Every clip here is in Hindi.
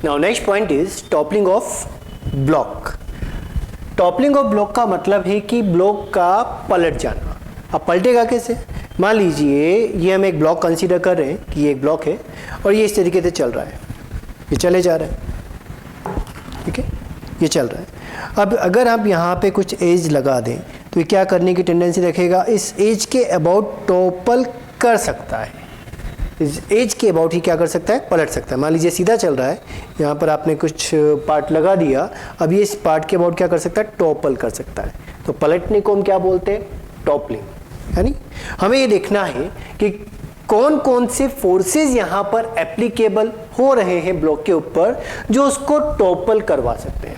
Now next point is toppling of block. Toppling of block का मतलब है कि ब्लॉक का पलट जाना। अब पलटेगा कैसे? मान लीजिए ये हम एक ब्लॉक कंसीडर कर रहे हैं कि ये एक ब्लॉक है और ये इस तरीके से चल रहा है, ये चले जा रहा है, ठीक है, ये चल रहा है। अब अगर आप यहाँ पे कुछ एज लगा दें तो ये क्या करने की टेंडेंसी रखेगा? इस एज के अबाउट टॉपल कर सकता है, इस एज के अबाउट ही क्या कर सकता है? पलट सकता है। मान लीजिए सीधा चल रहा है, यहाँ पर आपने कुछ पार्ट लगा दिया, अब ये इस पार्ट के अबाउट क्या कर सकता है? टॉपल कर सकता है। तो पलटने को हम क्या बोलते हैं? टॉपलिंग। यानी हमें ये देखना है कि कौन कौन से फोर्सेस यहाँ पर एप्लीकेबल हो रहे हैं ब्लॉक के ऊपर जो उसको टॉपल करवा सकते हैं,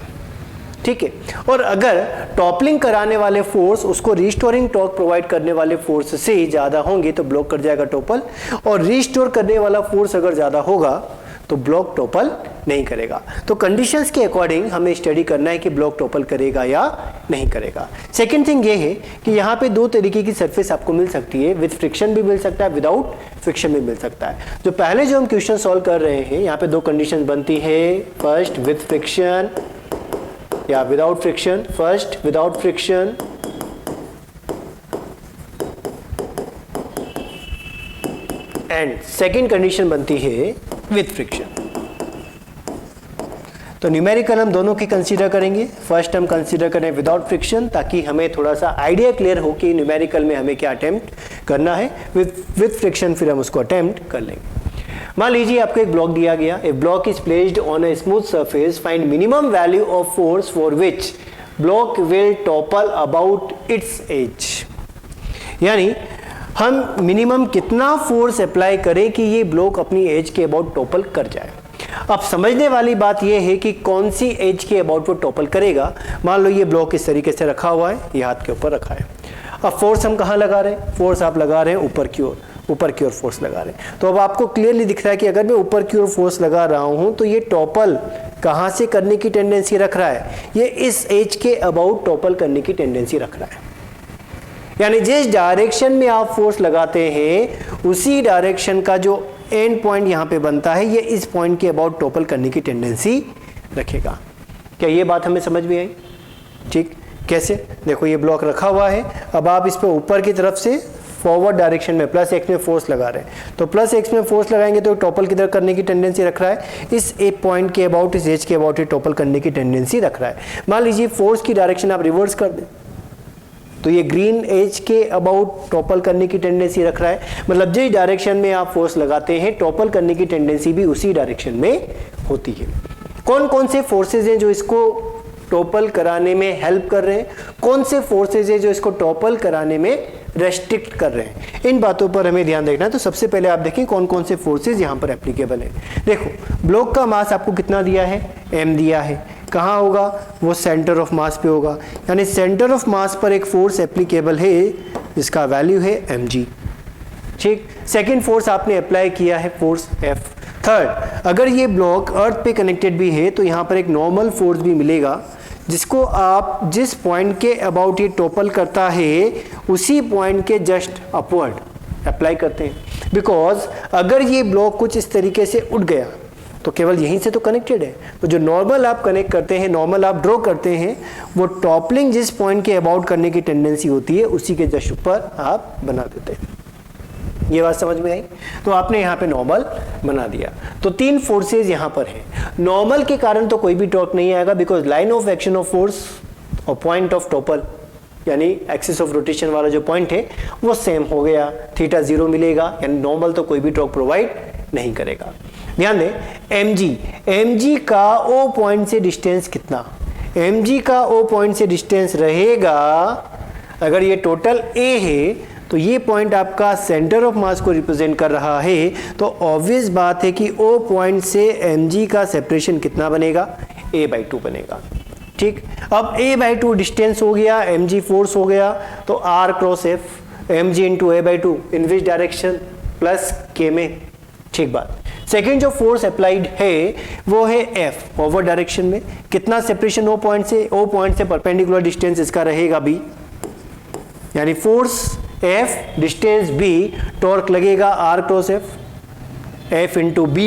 ठीक है। और अगर टॉपलिंग कराने वाले फोर्स उसको रिस्टोरिंग टॉर्क प्रोवाइड करने वाले फोर्स से ज़्यादा होंगे तो ब्लॉक कर जाएगा टॉपल, और रिस्टोर करने वाला फोर्स अगर ज़्यादा होगा तो ब्लॉक टॉपल नहीं करेगा। तो कंडीशंस के अकॉर्डिंग हमें स्टडी करना है कि ब्लॉक टॉपल करेगा या नहीं करेगा। सेकेंड थिंग ये है कि यहाँ पे दो तरीके की सरफेस आपको मिल सकती है, विद फ्रिक्शन भी मिल सकता है, विदाउट फ्रिक्शन भी मिल सकता है। जो पहले जो हम क्वेश्चन सॉल्व कर रहे हैं यहाँ पे दो कंडीशन बनती है, फर्स्ट विद फ्रिक्शन या without friction. First without friction, and second condition बनती है विद फ्रिक्शन। तो न्यूमेरिकल हम दोनों की कंसीडर करेंगे। फर्स्ट हम कंसीडर करें विदाउट फ्रिक्शन ताकि हमें थोड़ा सा आइडिया क्लियर हो कि न्यूमेरिकल में हमें क्या अटेम्प्ट करना है। विद फ्रिक्शन फिर हम उसको अटेम्प्ट कर लेंगे। मान लीजिए आपको एक ब्लॉक दिया गया, a block is placed on a smooth surface, find minimum value of force for which block will topple about its edge. यानी हम मिनिमम कितना फोर्स अप्लाई करें कि ये ब्लॉक अपनी एज के अबाउट टॉपल कर जाए। अब समझने वाली बात यह है कि कौन सी एज के अबाउट वो टॉपल करेगा। मान लो ये ब्लॉक इस तरीके से रखा हुआ है, ये हाथ के ऊपर रखा है। अब फोर्स हम कहाँ लगा रहे हैं? फोर्स आप लगा रहे हैं ऊपर की ओर फोर्स लगा रहे हैं। तो अब आपको क्लियरली दिख रहा है कि अगर मैं ऊपर की ओर फोर्स लगा रहा हूं तो ये टॉपल कहां से करने की टेंडेंसी रख रहा है? ये इस एज के अबाउट टॉपल करने की टेंडेंसी रख रहा है। यानी जिस डायरेक्शन में आप फोर्स लगाते हैं उसी डायरेक्शन का जो एंड पॉइंट यहां पे बनता है ये इस पॉइंट के अबाउट टॉपल करने की टेंडेंसी रखेगा। क्या ये बात हमें समझ में आई? ठीक, कैसे? देखो ये ब्लॉक रखा हुआ है, अब आप इस पर ऊपर की तरफ से फॉरवर्ड डायरेक्शन में प्लस एक्स में फोर्स लगा रहे हैं, तो प्लस एक्स में फोर्स लगाएंगे तो टॉपल किधर करने की टेंडेंसी रख रहा है? इस ए पॉइंट के अबाउट, इस एज के अबाउट ही टॉपल करने की टेंडेंसी रख रहा है। मान लीजिए फोर्स की डायरेक्शन आप रिवर्स कर दें तो ये ग्रीन एज के अबाउट टॉपल करने की टेंडेंसी रख रहा है। मतलब जिस डायरेक्शन में आप फोर्स लगाते हैं टॉपल करने की टेंडेंसी भी उसी डायरेक्शन में होती है। कौन कौन से फोर्सेज हैं जो इसको टॉपल कराने में हेल्प कर रहे हैं, कौन से फोर्सेज हैं जो इसको टॉपल कराने में रेस्ट्रिक्ट कर रहे हैं, इन बातों पर हमें ध्यान देखना है। तो सबसे पहले आप देखें कौन कौन से फोर्सेज यहाँ पर एप्लीकेबल है। देखो ब्लॉक का मास आपको कितना दिया है? m दिया है। कहाँ होगा? वो सेंटर ऑफ मास पे होगा। यानी सेंटर ऑफ मास पर एक फोर्स एप्लीकेबल है जिसका वैल्यू है mg। ठीक, सेकेंड फोर्स आपने अप्लाई किया है फोर्स F। थर्ड, अगर ये ब्लॉक अर्थ पे कनेक्टेड भी है तो यहाँ पर एक नॉर्मल फोर्स भी मिलेगा जिसको आप जिस पॉइंट के अबाउट ये टॉपल करता है उसी पॉइंट के जस्ट अपवर्ड अप्लाई करते हैं। बिकॉज अगर ये ब्लॉक कुछ इस तरीके से उठ गया तो केवल यहीं से तो कनेक्टेड है, तो जो नॉर्मल आप कनेक्ट करते हैं, नॉर्मल आप ड्रॉ करते हैं, वो टॉपलिंग जिस पॉइंट के अबाउट करने की टेंडेंसी होती है उसी के जस्ट ऊपर आप बना देते हैं। ये बात समझ में आई? तो आपने यहाँ पे नॉर्मल बना दिया। तो तीन फोर्सेज यहाँ पर हैं। नॉर्मल के कारण तो कोई भी टॉर्क नहीं आएगा because line of action of force और पॉइंट ऑफ टॉपल यानी एक्सिस ऑफ रोटेशन वाला जो पॉइंट है वो सेम हो गया, थीटा 0 मिलेगा, यानी नॉर्मल तो कोई भी टॉर्क प्रोवाइड नहीं करेगा। ध्यान दें mg का O पॉइंट से डिस्टेंस कितना? mg का O पॉइंट से डिस्टेंस रहेगा, अगर ये टोटल A है तो ये पॉइंट आपका सेंटर ऑफ मास को रिप्रेजेंट कर रहा है, तो ऑब्वियस बात है कि O पॉइंट से mg का सेपरेशन कितना बनेगा? a/2 बनेगा। ठीक, अब a/2 डिस्टेंस हो गया, mg फोर्स हो गया, तो r cross f mg into a/2 in which direction? Plus k में। ठीक बात। सेकेंड जो फोर्स अप्लाइड है वो है F फॉरवर्ड डायरेक्शन में। कितना सेपरेशन O पॉइंट से? O पॉइंट से परपेंडिकुलर डिस्टेंस इसका रहेगा B, यानी force F distance B, torque लगेगा R cross F, F into B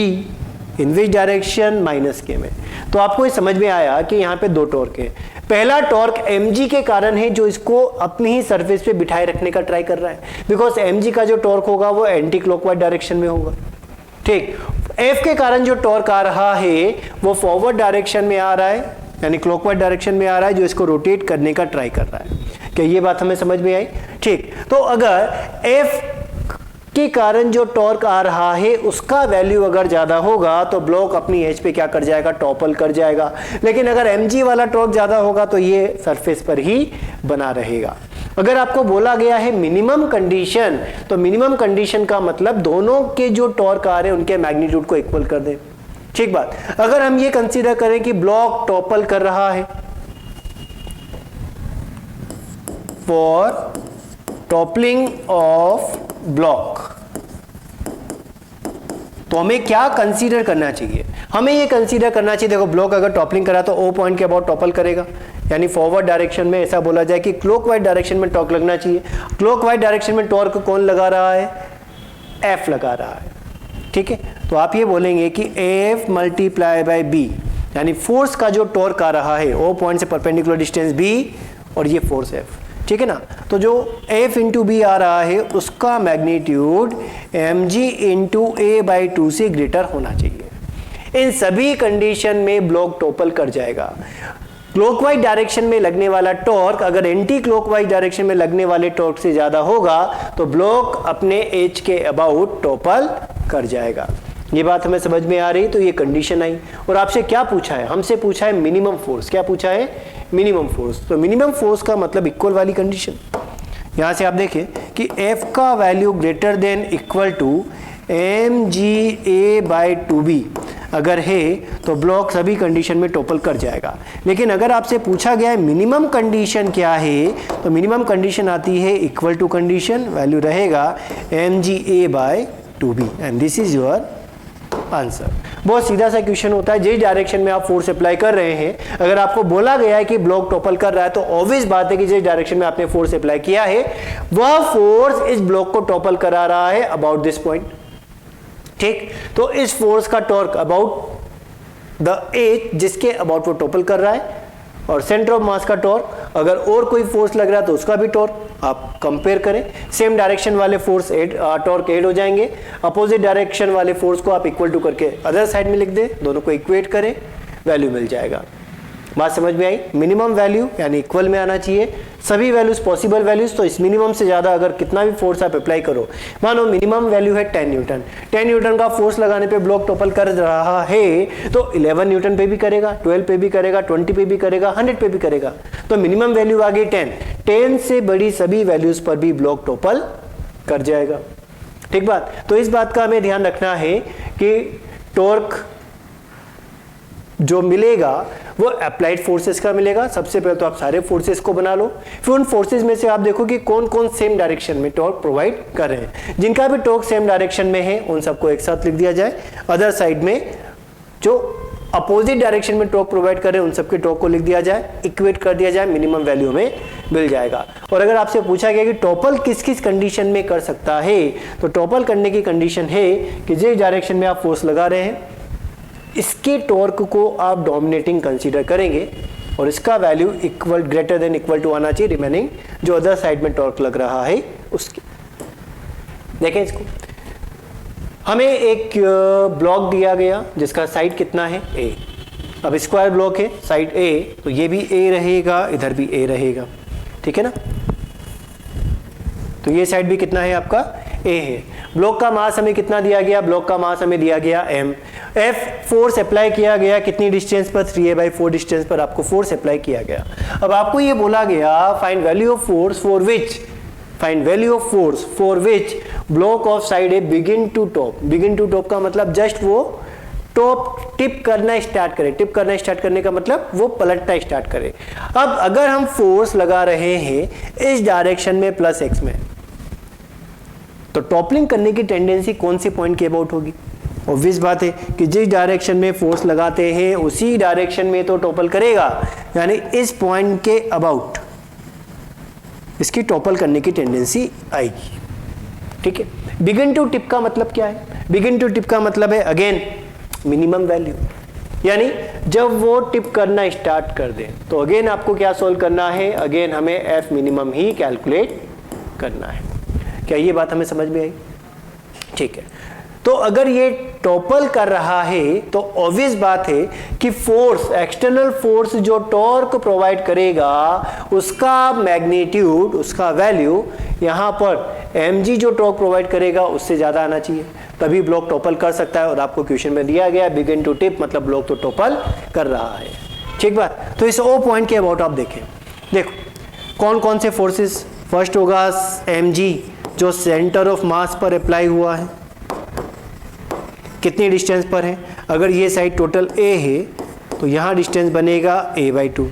in which direction minus के में। तो आपको ये समझ में आया कि यहाँ पे दो टॉर्क है। पहला टॉर्क mg के कारण है जो इसको अपनी ही सरफेस पे बिठाए रखने का ट्राई कर रहा है, बिकॉज mg का जो टॉर्क होगा वो एंटी क्लॉकवाइज डायरेक्शन में होगा। ठीक, F के कारण जो टॉर्क आ रहा है वो फॉरवर्ड डायरेक्शन में आ रहा है, यानी क्लॉकवाइज डायरेक्शन में आ रहा है, जो इसको रोटेट करने का ट्राई कर रहा है। क्या ये बात हमें समझ में आई? ठीक, तो अगर F के कारण जो टॉर्क आ रहा है उसका वैल्यू अगर ज्यादा होगा तो ब्लॉक अपनी एज पे क्या कर जाएगा? टॉपल कर जाएगा। लेकिन अगर mg वाला टॉर्क ज्यादा होगा तो ये सरफेस पर ही बना रहेगा। अगर आपको बोला गया है मिनिमम कंडीशन, तो मिनिमम कंडीशन का मतलब दोनों के जो टॉर्क आ रहे हैं उनके मैग्नीट्यूड को इक्वल कर दें। ठीक बात। अगर हम ये कंसीडर करें कि ब्लॉक टॉपल कर रहा है, फॉर टॉपलिंग ऑफ ब्लॉक, तो हमें क्या कंसीडर करना चाहिए? हमें ये कंसीडर करना चाहिए, देखो ब्लॉक अगर टॉपलिंग करा तो ओ पॉइंट के अबाउट टॉपल करेगा, यानी फॉरवर्ड डायरेक्शन में ऐसा बोला जाए कि क्लॉकवाइज डायरेक्शन में टॉर्क लगना चाहिए। क्लॉकवाइज डायरेक्शन में टॉर्क कौन लगा रहा है? एफ लगा रहा है। ठीक है, तो आप ये बोलेंगे कि एफ मल्टीप्लाई बाय बी, यानी फोर्स का जो टॉर्क आ रहा है ओ पॉइंट से परपेंडिकुलर डिस्टेंस बी और ये फोर्स एफ। ठीक है ना, तो जो F इंटू बी आ रहा है उसका magnitude mg into A by 2 से ग्रेटर होना चाहिए। इन सभी कंडीशन में ब्लॉक टॉपल कर जाएगा। क्लॉकवाइज डायरेक्शन में लगने वाला टॉर्क अगर एंटी क्लॉकवाइज डायरेक्शन में लगने वाले टॉर्क से ज्यादा होगा तो ब्लॉक अपने एज के अबाउट टॉपल कर जाएगा। ये बात हमें समझ में आ रही? तो ये कंडीशन आई और आपसे क्या पूछा है? हमसे पूछा है मिनिमम फोर्स। क्या पूछा है? Minimum force. तो मिनिमम फोर्स का मतलब इक्वल वाली कंडीशन। यहां से आप देखें कि F का value greater than equal to mga by 2b अगर है तो ब्लॉक सभी कंडीशन में टॉपल कर जाएगा। लेकिन अगर आपसे पूछा गया है मिनिमम कंडीशन क्या है, तो मिनिमम कंडीशन आती है इक्वल टू कंडीशन, वैल्यू रहेगा mga by 2b and this is your answer. बहुत सीधा सा क्वेश्चन होता है। जिस डायरेक्शन में आप फोर्स अप्लाई कर रहे हैं, अगर आपको बोला गया है कि ब्लॉक टॉपल कर रहा है तो ऑब्वियस बात है कि जिस डायरेक्शन में आपने फोर्स अप्लाई किया है वह फोर्स इस ब्लॉक को टॉपल करा रहा है अबाउट दिस पॉइंट। ठीक, तो इस फोर्स का टॉर्क अबाउट द एज जिसके अबाउट वो टॉपल कर रहा है, और सेंटर ऑफ मास का टॉर्क अगर और कोई फोर्स लग रहा है तो उसका भी टॉर्क आप कंपेयर करें। सेम डायरेक्शन वाले फोर्स टॉर्क ऐड हो जाएंगे, अपोजिट डायरेक्शन वाले फोर्स को आप इक्वल टू करके अदर साइड में लिख दें, दोनों को इक्वेट करें, वैल्यू मिल जाएगा। बात समझ में आई? मिनिमम वैल्यू यानी इक्वल में आना चाहिए सभी वैल्यूज, पॉसिबल वैल्यूज। तो इस मिनिमम से ज्यादा अगर कितना भी फोर्स आप अप्लाई करो, मानो मिनिमम वैल्यू है 10 न्यूटन, 10 न्यूटन का फोर्स लगाने पे ब्लॉक टॉपल कर रहा है तो 11 न्यूटन पे भी करेगा, 12 पे भी करेगा, 20 पे भी करेगा, 100 पे भी करेगा। तो मिनिमम वैल्यू आ गई 10, 10 से बड़ी सभी वैल्यूज पर भी ब्लॉक टॉपल कर जाएगा। ठीक बात। तो इस बात का हमें ध्यान रखना है कि टॉर्क जो मिलेगा वो अप्लाइड फोर्सेस का मिलेगा। सबसे पहले तो आप सारे फोर्सेस को बना लो, फिर उन फोर्सेस में से आप देखो कि कौन कौन सेम डायरेक्शन में टॉर्क प्रोवाइड कर रहे हैं। जिनका भी टॉर्क सेम डायरेक्शन में है उन सबको एक साथ लिख दिया जाए, अदर साइड में जो अपोजिट डायरेक्शन में टॉर्क प्रोवाइड कर रहे हैं उन सबके टॉर्क को लिख दिया जाए, इक्वेट कर दिया जाए, मिनिमम वैल्यू में मिल जाएगा। और अगर आपसे पूछा गया कि टॉपल किस किस कंडीशन में कर सकता है, तो टॉपल करने की कंडीशन है कि जिस डायरेक्शन में आप फोर्स लगा रहे हैं इसके टॉर्क को आप डोमिनेटिंग कंसीडर करेंगे और इसका value equal greater than equal to आना चाहिए रिमेनिंग जो अदर साइड में टॉर्क लग रहा है उसकी। देखें इसको, हमें एक ब्लॉक दिया गया जिसका साइड कितना है a। अब स्क्वायर ब्लॉक है, साइड a, तो ये भी a रहेगा, इधर भी a रहेगा। ठीक है ना, तो ये साइड भी कितना है आपका a है। ब्लॉक का मास हमें कितना दिया गया? ब्लॉक का मास हमें दिया गया m। F फोर्स अप्लाई किया गया कितनी डिस्टेंस पर? 3a/4 डिस्टेंस पर आपको फोर्स अप्लाई किया गया। अब आपको ये बोला गया find value of force for which, find value of force for which block of side A begin to top. Begin to top का मतलब जस्ट वो टॉप टिप करना स्टार्ट करे। टिप करना स्टार्ट करने का मतलब वो पलटना स्टार्ट करे। अब अगर हम फोर्स लगा रहे हैं इस डायरेक्शन में प्लस x में, तो टॉपलिंग करने की टेंडेंसी कौन से पॉइंट के अबाउट होगी? ऑब्वियस बात है कि जिस डायरेक्शन में फोर्स लगाते हैं उसी डायरेक्शन में तो टॉपल करेगा, यानी इस पॉइंट के अबाउट इसकी टॉपल करने की टेंडेंसी आएगी। ठीक है, बिगिन टू टिप का मतलब क्या है? बिगिन टू टिप का मतलब है अगेन मिनिमम वैल्यू, यानी जब वो टिप करना स्टार्ट कर दे तो अगेन आपको क्या सोल्व करना है, अगेन हमें एफ मिनिमम ही कैलकुलेट करना है। क्या ये बात हमें समझ में आई? ठीक है, तो अगर ये टॉपल कर रहा है तो ऑब्वियस बात है कि फोर्स, एक्सटर्नल फोर्स जो टॉर्क प्रोवाइड करेगा उसका मैग्नीट्यूड, उसका वैल्यू यहाँ पर mg जो टॉर्क प्रोवाइड करेगा उससे ज़्यादा आना चाहिए, तभी ब्लॉक टॉपल कर सकता है। और आपको क्वेश्चन में दिया गया बिगिन टू टिप, मतलब ब्लॉक तो टॉपल कर रहा है। ठीक बात। तो इस ओ पॉइंट के अबाउट आप देखें, देखो कौन कौन से फोर्सेस। फर्स्ट होगा mg जो सेंटर ऑफ मास पर अप्लाई हुआ है, कितनी डिस्टेंस पर है। अगर ये साइड टोटल a है तो यहाँ डिस्टेंस बनेगा a/2,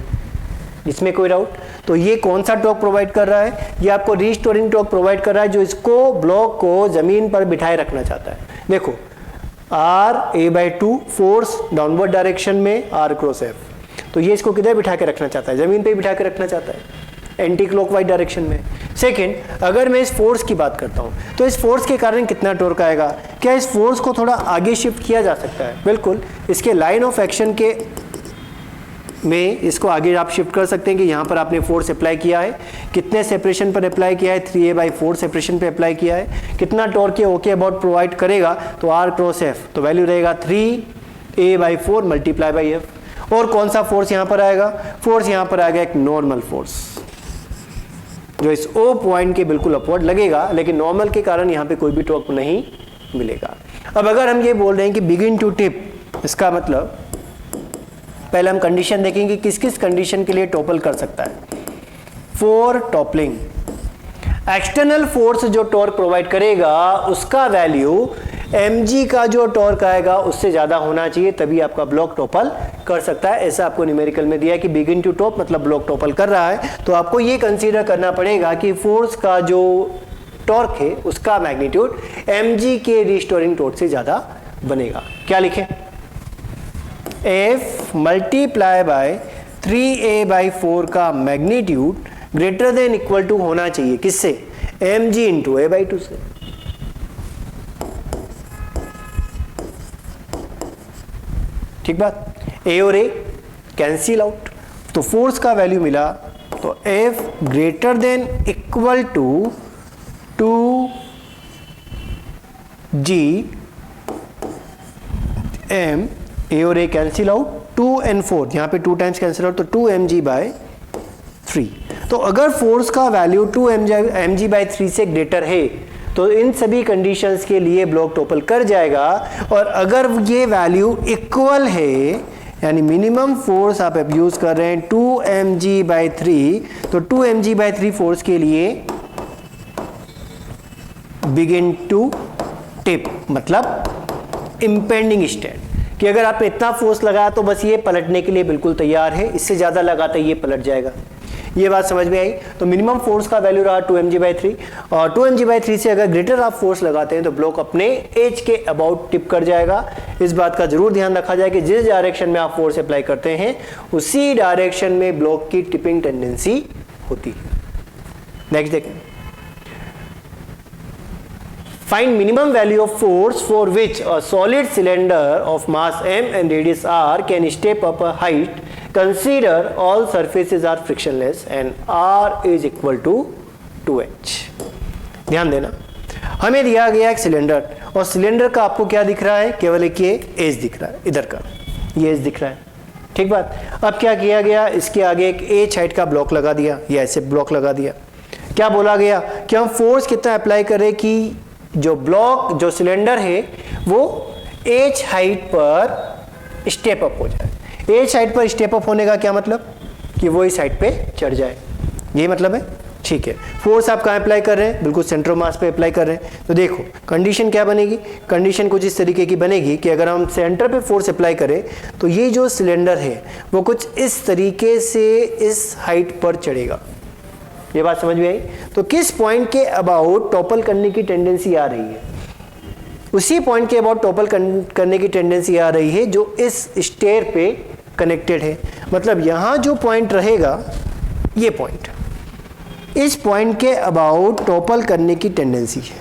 इसमें कोई डाउट। तो ये कौन सा टॉर्क प्रोवाइड कर रहा है, ये आपको रिस्टोरिंग टॉर्क प्रोवाइड कर रहा है जो इसको ब्लॉक को जमीन पर बिठाए रखना चाहता है। देखो r a/2 force downward direction में r क्रॉस f, तो ये इसको किधर बिठा के रखना चाहता है, जमीन पे बिठा के रखना चाहता है, एंटी क्लॉकवाइज डायरेक्शन में। सेकंड, अगर मैं इस फोर्स की बात करता हूं तो इस फोर्स के कारण कितना टॉर्क आएगा। क्या इस फोर्स को थोड़ा आगे शिफ्ट किया जा सकता है? बिल्कुल, इसके लाइन ऑफ एक्शन के में इसको आगे आप शिफ्ट कर सकते हैं कि यहाँ पर आपने फोर्स अप्लाई किया है, कितने सेपरेशन पर अप्लाई किया है, 3a/4 सेपरेशन पे अप्लाई किया है, कितना टॉर्क ये ओके अबाउट प्रोवाइड करेगा, तो r क्रॉस f, तो वैल्यू रहेगा 3a/4 मल्टीप्लाई बाई f। और कौन सा फोर्स यहाँ पर आएगा, फोर्स यहाँ पर आएगा एक नॉर्मल फोर्स जो इस ओ पॉइंट के बिल्कुल अपवर्ड लगेगा, लेकिन नॉर्मल के कारण यहाँ पे कोई भी टॉर्क नहीं मिलेगा। अब अगर हम ये बोल रहे हैं कि बिगिन टू टिप, इसका मतलब पहले हम कंडीशन देखेंगे किस किस कंडीशन के लिए टॉपल कर सकता है। फॉर टॉपलिंग, एक्सटर्नल फोर्स जो टॉर्क प्रोवाइड करेगा उसका वैल्यू mg का जो टॉर्क आएगा उससे ज्यादा होना चाहिए, तभी आपका ब्लॉक टॉपल कर सकता है। ऐसा आपको न्यूमेरिकल में दिया है कि बिगिन टू टॉप मतलब ब्लॉक टॉपल कर रहा है, तो आपको ये कंसीडर करना पड़ेगा कि फोर्स का जो टॉर्क है उसका मैग्नीट्यूड mg के रिस्टोरिंग टॉर्क से ज्यादा बनेगा। क्या लिखें, f मल्टीप्लाई बाय 3a/4 का magnitude greater than equal to होना चाहिए किससे, mg इंटू a/2 से। ठीक बात, a और a कैंसिल आउट, तो फोर्स का वैल्यू मिला तो F greater than equal to 2g m, a और a कैंसिल आउट, 2 and 4 यहाँ पे 2 टाइम्स कैंसिल आउट, तो 2mg/3। तो अगर फोर्स का वैल्यू 2mg/3 से ग्रेटर है तो इन सभी कंडीशंस के लिए ब्लॉक टॉपल कर जाएगा। और अगर ये वैल्यू इक्वल है, यानी मिनिमम फोर्स आप यूज कर रहे हैं 2mg/3, तो 2mg/3 फोर्स के लिए बिगिन टू टिप मतलब इंपेंडिंग स्टैंड, कि अगर आपने इतना फोर्स लगाया तो बस ये पलटने के लिए बिल्कुल तैयार है, इससे ज्यादा लगाता ये पलट जाएगा। ये बात समझ में आई। तो मिनिमम फोर्स का वैल्यू रहा 2mg/3, और 2mg/3 से अगर ग्रेटर आप फोर्स लगाते हैं तो ब्लॉक अपने एज के अबाउट टिप कर जाएगा। इस बात का जरूर ध्यान रखा जाए कि जिस डायरेक्शन में आप फोर्स अप्लाई करते हैं उसी डायरेक्शन में ब्लॉक की टिपिंग टेंडेंसी होती है। नेक्स्ट देखें, find minimum value of force for which a solid cylinder of mass m and radius r can step up a height. Consider all surfaces are frictionless and r is equal to 2h. ध्यान देना, हमें दिया गया एक सिलेंडर, और सिलेंडर का आपको क्या दिख रहा है, केवल एक ये एज दिख रहा है, इधर का ये एज दिख रहा है। ठीक बात। अब क्या किया गया, इसके आगे एक h हाइट का ब्लॉक लगा दिया, या ऐसे ब्लॉक लगा दिया। क्या बोला गया कि हम फोर्स कितना अप्लाई करें कि जो ब्लॉक, जो सिलेंडर है वो h हाइट पर स्टेप अप हो जाए। h हाइट पर स्टेप अप होने का क्या मतलब, कि वो इस हाइट पे चढ़ जाए, यही मतलब है। ठीक है, फोर्स आप कहाँ अप्लाई कर रहे हैं, बिल्कुल सेंटर ऑफ मास पे अप्लाई कर रहे हैं। तो देखो कंडीशन क्या बनेगी, कंडीशन कुछ इस तरीके की बनेगी कि अगर हम सेंटर पे फोर्स अप्लाई करें तो ये जो सिलेंडर है वो कुछ इस तरीके से इस हाइट पर चढ़ेगा। ये बात समझ में आई। तो किस पॉइंट के अबाउट टॉपल करने की टेंडेंसी आ रही है, उसी पॉइंट के अबाउट टॉपल करने की टेंडेंसी आ रही है जो इस स्टेयर पे कनेक्टेड है। मतलब यहां जो पॉइंट रहेगा, ये पॉइंट, इस पॉइंट के अबाउट टॉपल करने की टेंडेंसी है।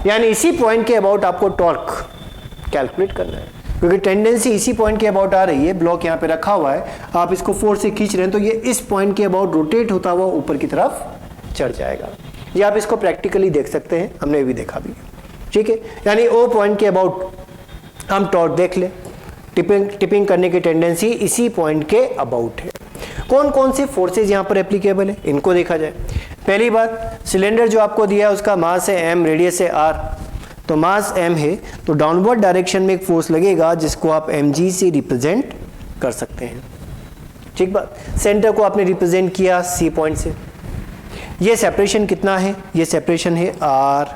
यानी इसी पॉइंट के अबाउट आपको टॉर्क कैलकुलेट करना है, क्योंकि टेंडेंसी इसी पॉइंट के अबाउट आ रही है, ब्लॉक यहाँ पे रखा हुआ है, आप इसको फोर्स से खींच रहे हैं तो ये इस पॉइंट के अबाउट रोटेट होता हुआ ऊपर की तरफ चढ़ जाएगा। ये आप इसको प्रैक्टिकली देख सकते हैं, हमने भी देखा भी, ठीक है। यानी ओ पॉइंट के अबाउट हम टॉर्क देख लें, टिपिंग करने की टेंडेंसी इसी पॉइंट के अबाउट है। कौन कौन से फोर्सेज यहाँ पर एप्लीकेबल है, इनको देखा जाए। पहली बात, सिलेंडर जो आपको दिया है उसका मास है m, रेडियस है r, तो मास m है तो डाउनवर्ड डायरेक्शन में एक फोर्स लगेगा जिसको आप mg से रिप्रेजेंट कर सकते हैं, ठीक बात। सेंटर को आपने रिप्रेजेंट किया C पॉइंट से। ये सेपरेशन कितना है, ये सेपरेशन है r,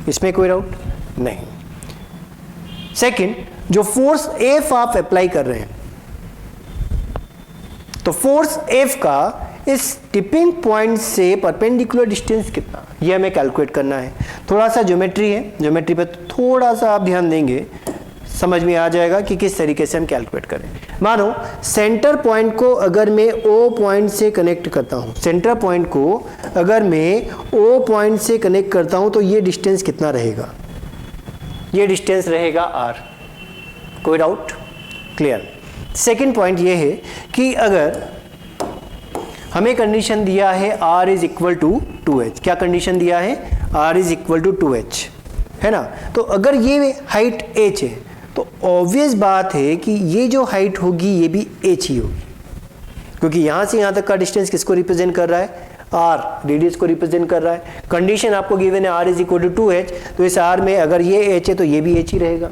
इसमें कोई डाउट नहीं। सेकंड, जो फोर्स F आप अप्लाई कर रहे हैं, तो फोर्स F का इस टिपिंग पॉइंट से परपेंडिकुलर डिस्टेंस कितना, ये हमें कैलकुलेट करना है। थोड़ा सा ज्योमेट्री है, ज्योमेट्री पे थोड़ा सा आप ध्यान देंगे, समझ में आ जाएगा कि किस तरीके से हम कैलकुलेट करें। मानो सेंटर पॉइंट को अगर मैं O पॉइंट से कनेक्ट करता हूँ, सेंटर पॉइंट को अगर मैं O पॉइंट से कनेक्ट करता हूँ तो ये डिस्टेंस कितना रहेगा, ये डिस्टेंस रहेगा r। कोई डाउट, क्लियर। सेकेंड पॉइंट ये है कि अगर हमें कंडीशन दिया है r is equal to 2h, क्या कंडीशन दिया है, r is equal to 2h, है ना। तो अगर ये हाइट h है तो ऑब्वियस बात है कि ये जो हाइट होगी ये भी h ही होगी, क्योंकि यहाँ से यहाँ तक का डिस्टेंस किसको रिप्रेजेंट कर रहा है, r, रेडियस को रिप्रेजेंट कर रहा है। कंडीशन आपको गिवन है r is equal to 2h, तो इस r में अगर ये h है तो ये भी h ही रहेगा,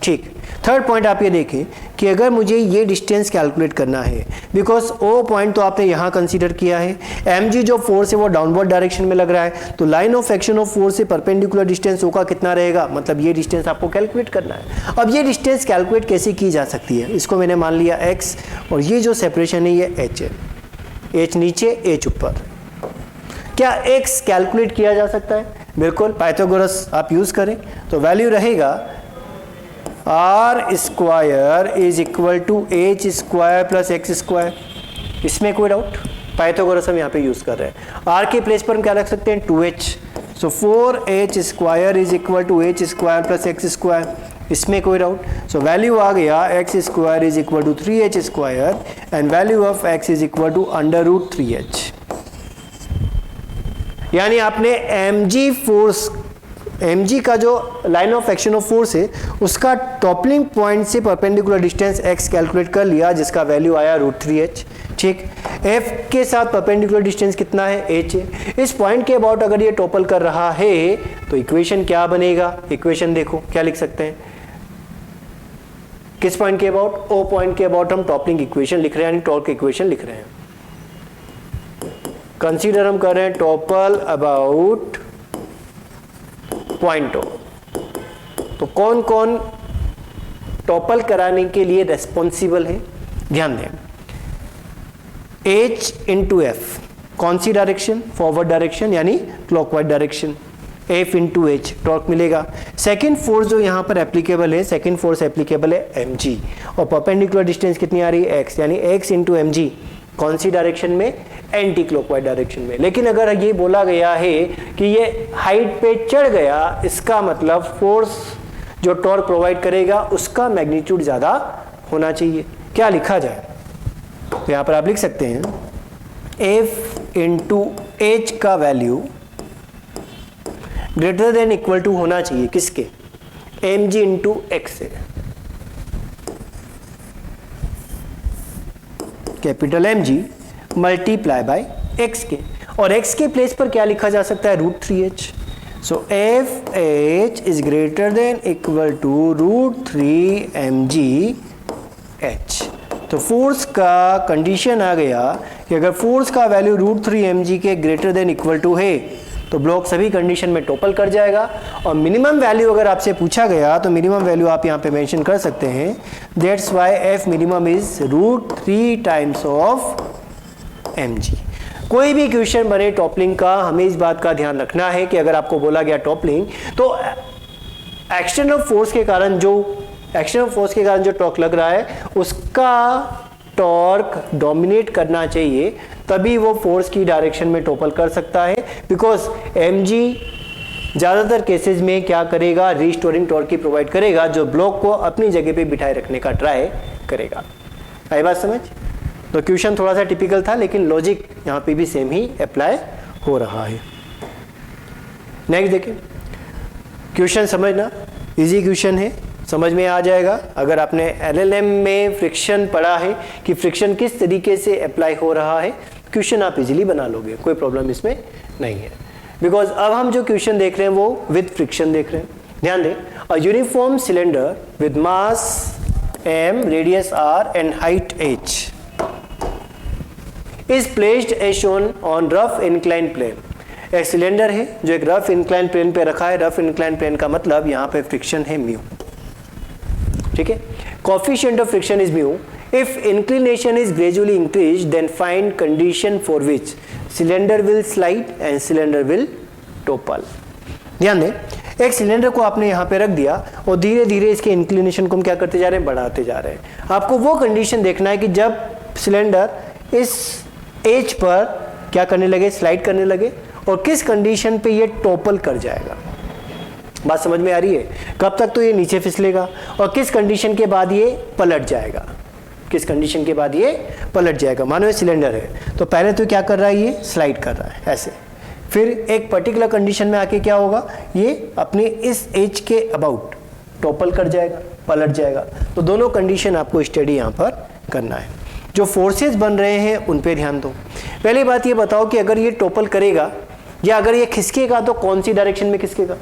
ठीक। थर्ड पॉइंट आप ये देखें कि अगर मुझे ये डिस्टेंस कैलकुलेट करना है, बिकॉज O पॉइंट तो आपने यहाँ कंसीडर किया है, mg जो फोर्स है वो डाउनवर्ड डायरेक्शन में लग रहा है, तो line of action of force से परपेंडिकुलर डिस्टेंस O का कितना रहेगा, मतलब ये डिस्टेंस आपको कैलकुलेट करना है। अब ये डिस्टेंस कैलकुलेट कैसे की जा सकती है, इसको मैंने मान लिया x, और ये जो सेपरेशन है ये h है, h नीचे h ऊपर। क्या x कैलकुलेट किया जा सकता है, बिल्कुल। पाइथागोरस आप यूज करें तो वैल्यू रहेगा r square is equal to h square plus x square, इसमें कोई डाउट। पाइथागोरस हम यहाँ पे यूज कर रहे हैं, r के प्लेस पर हम क्या रख सकते हैं, 2h, so 4h square is equal to h square plus x square, इसमें कोई डाउट। सो वैल्यू आ गया x square is equal to 3h square and value of x is equal to under root 3h। यानी आपने mg फोर्स, mg का जो line of action of force है उसका टॉपलिंग पॉइंट से परपेंडिकुलर डिस्टेंस x कैलकुलेट कर लिया, जिसका वैल्यू आया √3h, ठीक। f के साथ परपेंडिकुलर डिस्टेंस कितना है, h है। इस पॉइंट के अबाउट अगर ये टॉपल कर रहा है तो इक्वेशन क्या बनेगा, इक्वेशन देखो क्या लिख सकते हैं, किस पॉइंट के अबाउट, O पॉइंट के अबाउट हम टॉपलिंग इक्वेशन लिख रहे हैं, यानी टॉर्क इक्वेशन लिख रहे हैं। कंसीडर हम कर रहे हैं टॉपल अबाउट पॉइंट O, तो कौन कौन टॉपल कराने के लिए रेस्पॉन्सिबल है, ध्यान दें। h इंटू एफ, कौन सी डायरेक्शन, फॉरवर्ड डायरेक्शन यानी clockwise direction, F into H torque मिलेगा। सेकेंड फोर्स जो यहाँ पर एप्लीकेबल है, सेकेंड फोर्स एप्लीकेबल है mg, और परपेंडिकुलर डिस्टेंस कितनी आ रही है, x, यानी x इंटू mg, कौन सी डायरेक्शन में, एंटी क्लॉकवाइज डायरेक्शन में। लेकिन अगर ये बोला गया है कि ये हाइट पे चढ़ गया, इसका मतलब फोर्स जो टॉर्क प्रोवाइड करेगा उसका मैग्नीट्यूड ज्यादा होना चाहिए। क्या लिखा जाए, तो यहां पर आप लिख सकते हैं F इंटू एच का value greater than equal to होना चाहिए किसके, mg इंटू एक्स से, capital mg multiply by x के, और x के प्लेस पर क्या लिखा जा सकता है, √3h। So F H is greater than equal to √3mg h। तो फोर्स का कंडीशन आ गया कि अगर फोर्स का वैल्यू √3mg के ग्रेटर देन इक्वल टू है तो ब्लॉक सभी कंडीशन में टॉपल कर जाएगा। और मिनिमम वैल्यू अगर आपसे पूछा गया तो मिनिमम वैल्यू आप यहाँ पे मेंशन कर सकते हैं, that's why F minimum is √3 times of mg। कोई भी क्वेश्चन बने टॉपलिंग का, हमें इस बात का ध्यान रखना है कि अगर आपको बोला गया टॉपलिंग तो एक्सटर्नल फोर्स के कारण जो टॉर्क लग रहा है उसका टॉर्क डोमिनेट करना चाहिए, तभी वो फोर्स की डायरेक्शन में टॉपल कर सकता है। बिकॉज mg ज़्यादातर केसेस में क्या करेगा, रीस्टोरिंग टॉर्क की प्रोवाइड करेगा जो ब्लॉक को अपनी जगह पे बिठाए रखने का ट्राई करेगा। आई बात समझ? तो क्वेश्चन थोड़ा सा टिपिकल था लेकिन लॉजिक यहाँ पे भी सेम ही अप्लाई हो रहा है। नेक्स्ट देखिए, क्वेश्चन समझना, इजी क्वेश्चन है, समझ में आ जाएगा। अगर आपने एलएलएम में फ्रिक्शन पढ़ा है कि फ्रिक्शन किस तरीके से अप्लाई हो रहा है, क्वेश्चन आप इजीली बना लोगे, कोई प्रॉब्लम इसमें नहीं है। बिकॉज अब हम जो क्वेश्चन देख रहे हैं वो विद फ्रिक्शन देख रहे हैं। ध्यान दें, a uniform cylinder with mass m, radius r and height h is placed as shown on rough inclined plane। एक सिलेंडर है जो एक रफ इंक्लाइन प्लेन पे रखा है। रफ इंक्लाइन प्लेन का मतलब यहाँ पे फ्रिक्शन है म्यू, ठीक है। Coefficient of friction is mu. If inclination is gradually increase then find condition for which cylinder will slide and cylinder will topple. ध्यान दें, एक सिलेंडर को आपने यहाँ पे रख दिया और धीरे धीरे इसके इंक्लिनेशन को हम क्या करते जा रहे हैं, बढ़ाते जा रहे हैं। आपको वो कंडीशन देखना है कि जब सिलेंडर इस एज पर क्या करने लगे, स्लाइड करने लगे, और किस कंडीशन पे ये टॉपल कर जाएगा। बात समझ में आ रही है? कब तक तो ये नीचे फिसलेगा और किस कंडीशन के बाद ये पलट जाएगा, किस कंडीशन के बाद ये पलट जाएगा। मानो ये सिलेंडर है तो पहले तो क्या कर रहा है, ये स्लाइड कर रहा है ऐसे, फिर एक पर्टिकुलर कंडीशन में आके क्या होगा, ये अपने इस एज के अबाउट टॉपल कर जाएगा, पलट जाएगा। तो दोनों कंडीशन आपको स्टडी यहाँ पर करना है। जो फोर्सेस बन रहे हैं उन पे ध्यान दो। पहली बात ये बताओ कि अगर ये टॉपल करेगा या अगर ये खिसकेगा तो कौन सी डायरेक्शन में खिसकेगा।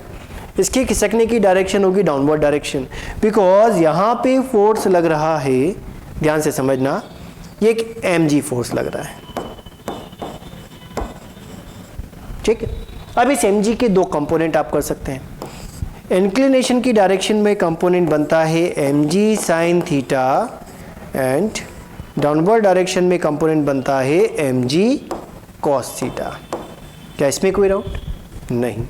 इसकी खिसकने की डायरेक्शन होगी डाउनवर्ड डायरेक्शन, बिकॉज यहाँ पे फोर्स लग रहा है, ध्यान से समझना, ये एक mg फोर्स लग रहा है, ठीक है। अब इस mg के दो कंपोनेंट आप कर सकते हैं। इंक्लिनेशन की डायरेक्शन में कंपोनेंट बनता है mg sine theta and downward direction में कंपोनेंट बनता है mg कॉस थीटा। क्या इसमें कोई डाउट नहीं?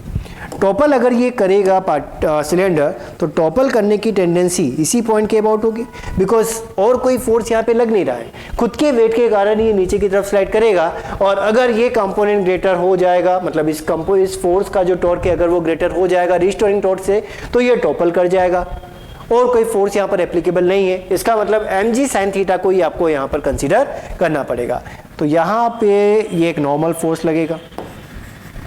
टॉपल अगर ये करेगा सिलेंडर तो टॉपल करने की टेंडेंसी इसी पॉइंट के अबाउट होगी, बिकॉज और कोई फोर्स यहाँ पे लग नहीं रहा है, खुद के वेट के कारण ये नीचे की तरफ स्लाइड करेगा। और अगर ये कंपोनेंट ग्रेटर हो जाएगा, मतलब इस फोर्स का जो टॉर्क है अगर वो ग्रेटर हो जाएगा रिस्टोरिंग टॉर्क से, तो ये टॉपल कर जाएगा और कोई फोर्स यहाँ पर एप्लीकेबल नहीं है। इसका मतलब mg साइन थीटा को ही आपको यहाँ पर कंसीडर करना पड़ेगा। तो यहाँ पे ये एक नॉर्मल फोर्स लगेगा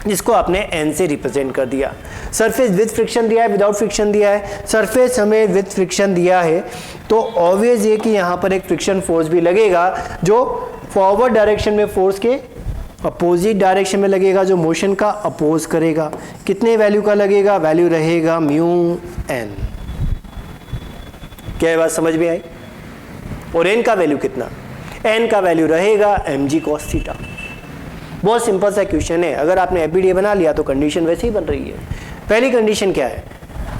जिसको आपने n से रिप्रेजेंट कर दिया। सरफेस विद फ्रिक्शन दिया है, विदाउट फ्रिक्शन दिया है। सरफेस हमें विद फ्रिक्शन दिया है तो ऑब्वियस ये कि यहाँ पर एक फ्रिक्शन फोर्स भी लगेगा जो फॉरवर्ड डायरेक्शन में फोर्स के अपोजिट डायरेक्शन में लगेगा, जो मोशन का अपोज करेगा। कितने वैल्यू का लगेगा? वैल्यू रहेगा म्यू n। क्या बात समझ में आई? और n का वैल्यू कितना? n का वैल्यू रहेगा mg cos थीटा। बहुत सिंपल सा क्वेश्चन है। अगर आपने एफबीडीए बना लिया तो कंडीशन वैसे ही बन रही है। पहली कंडीशन क्या है,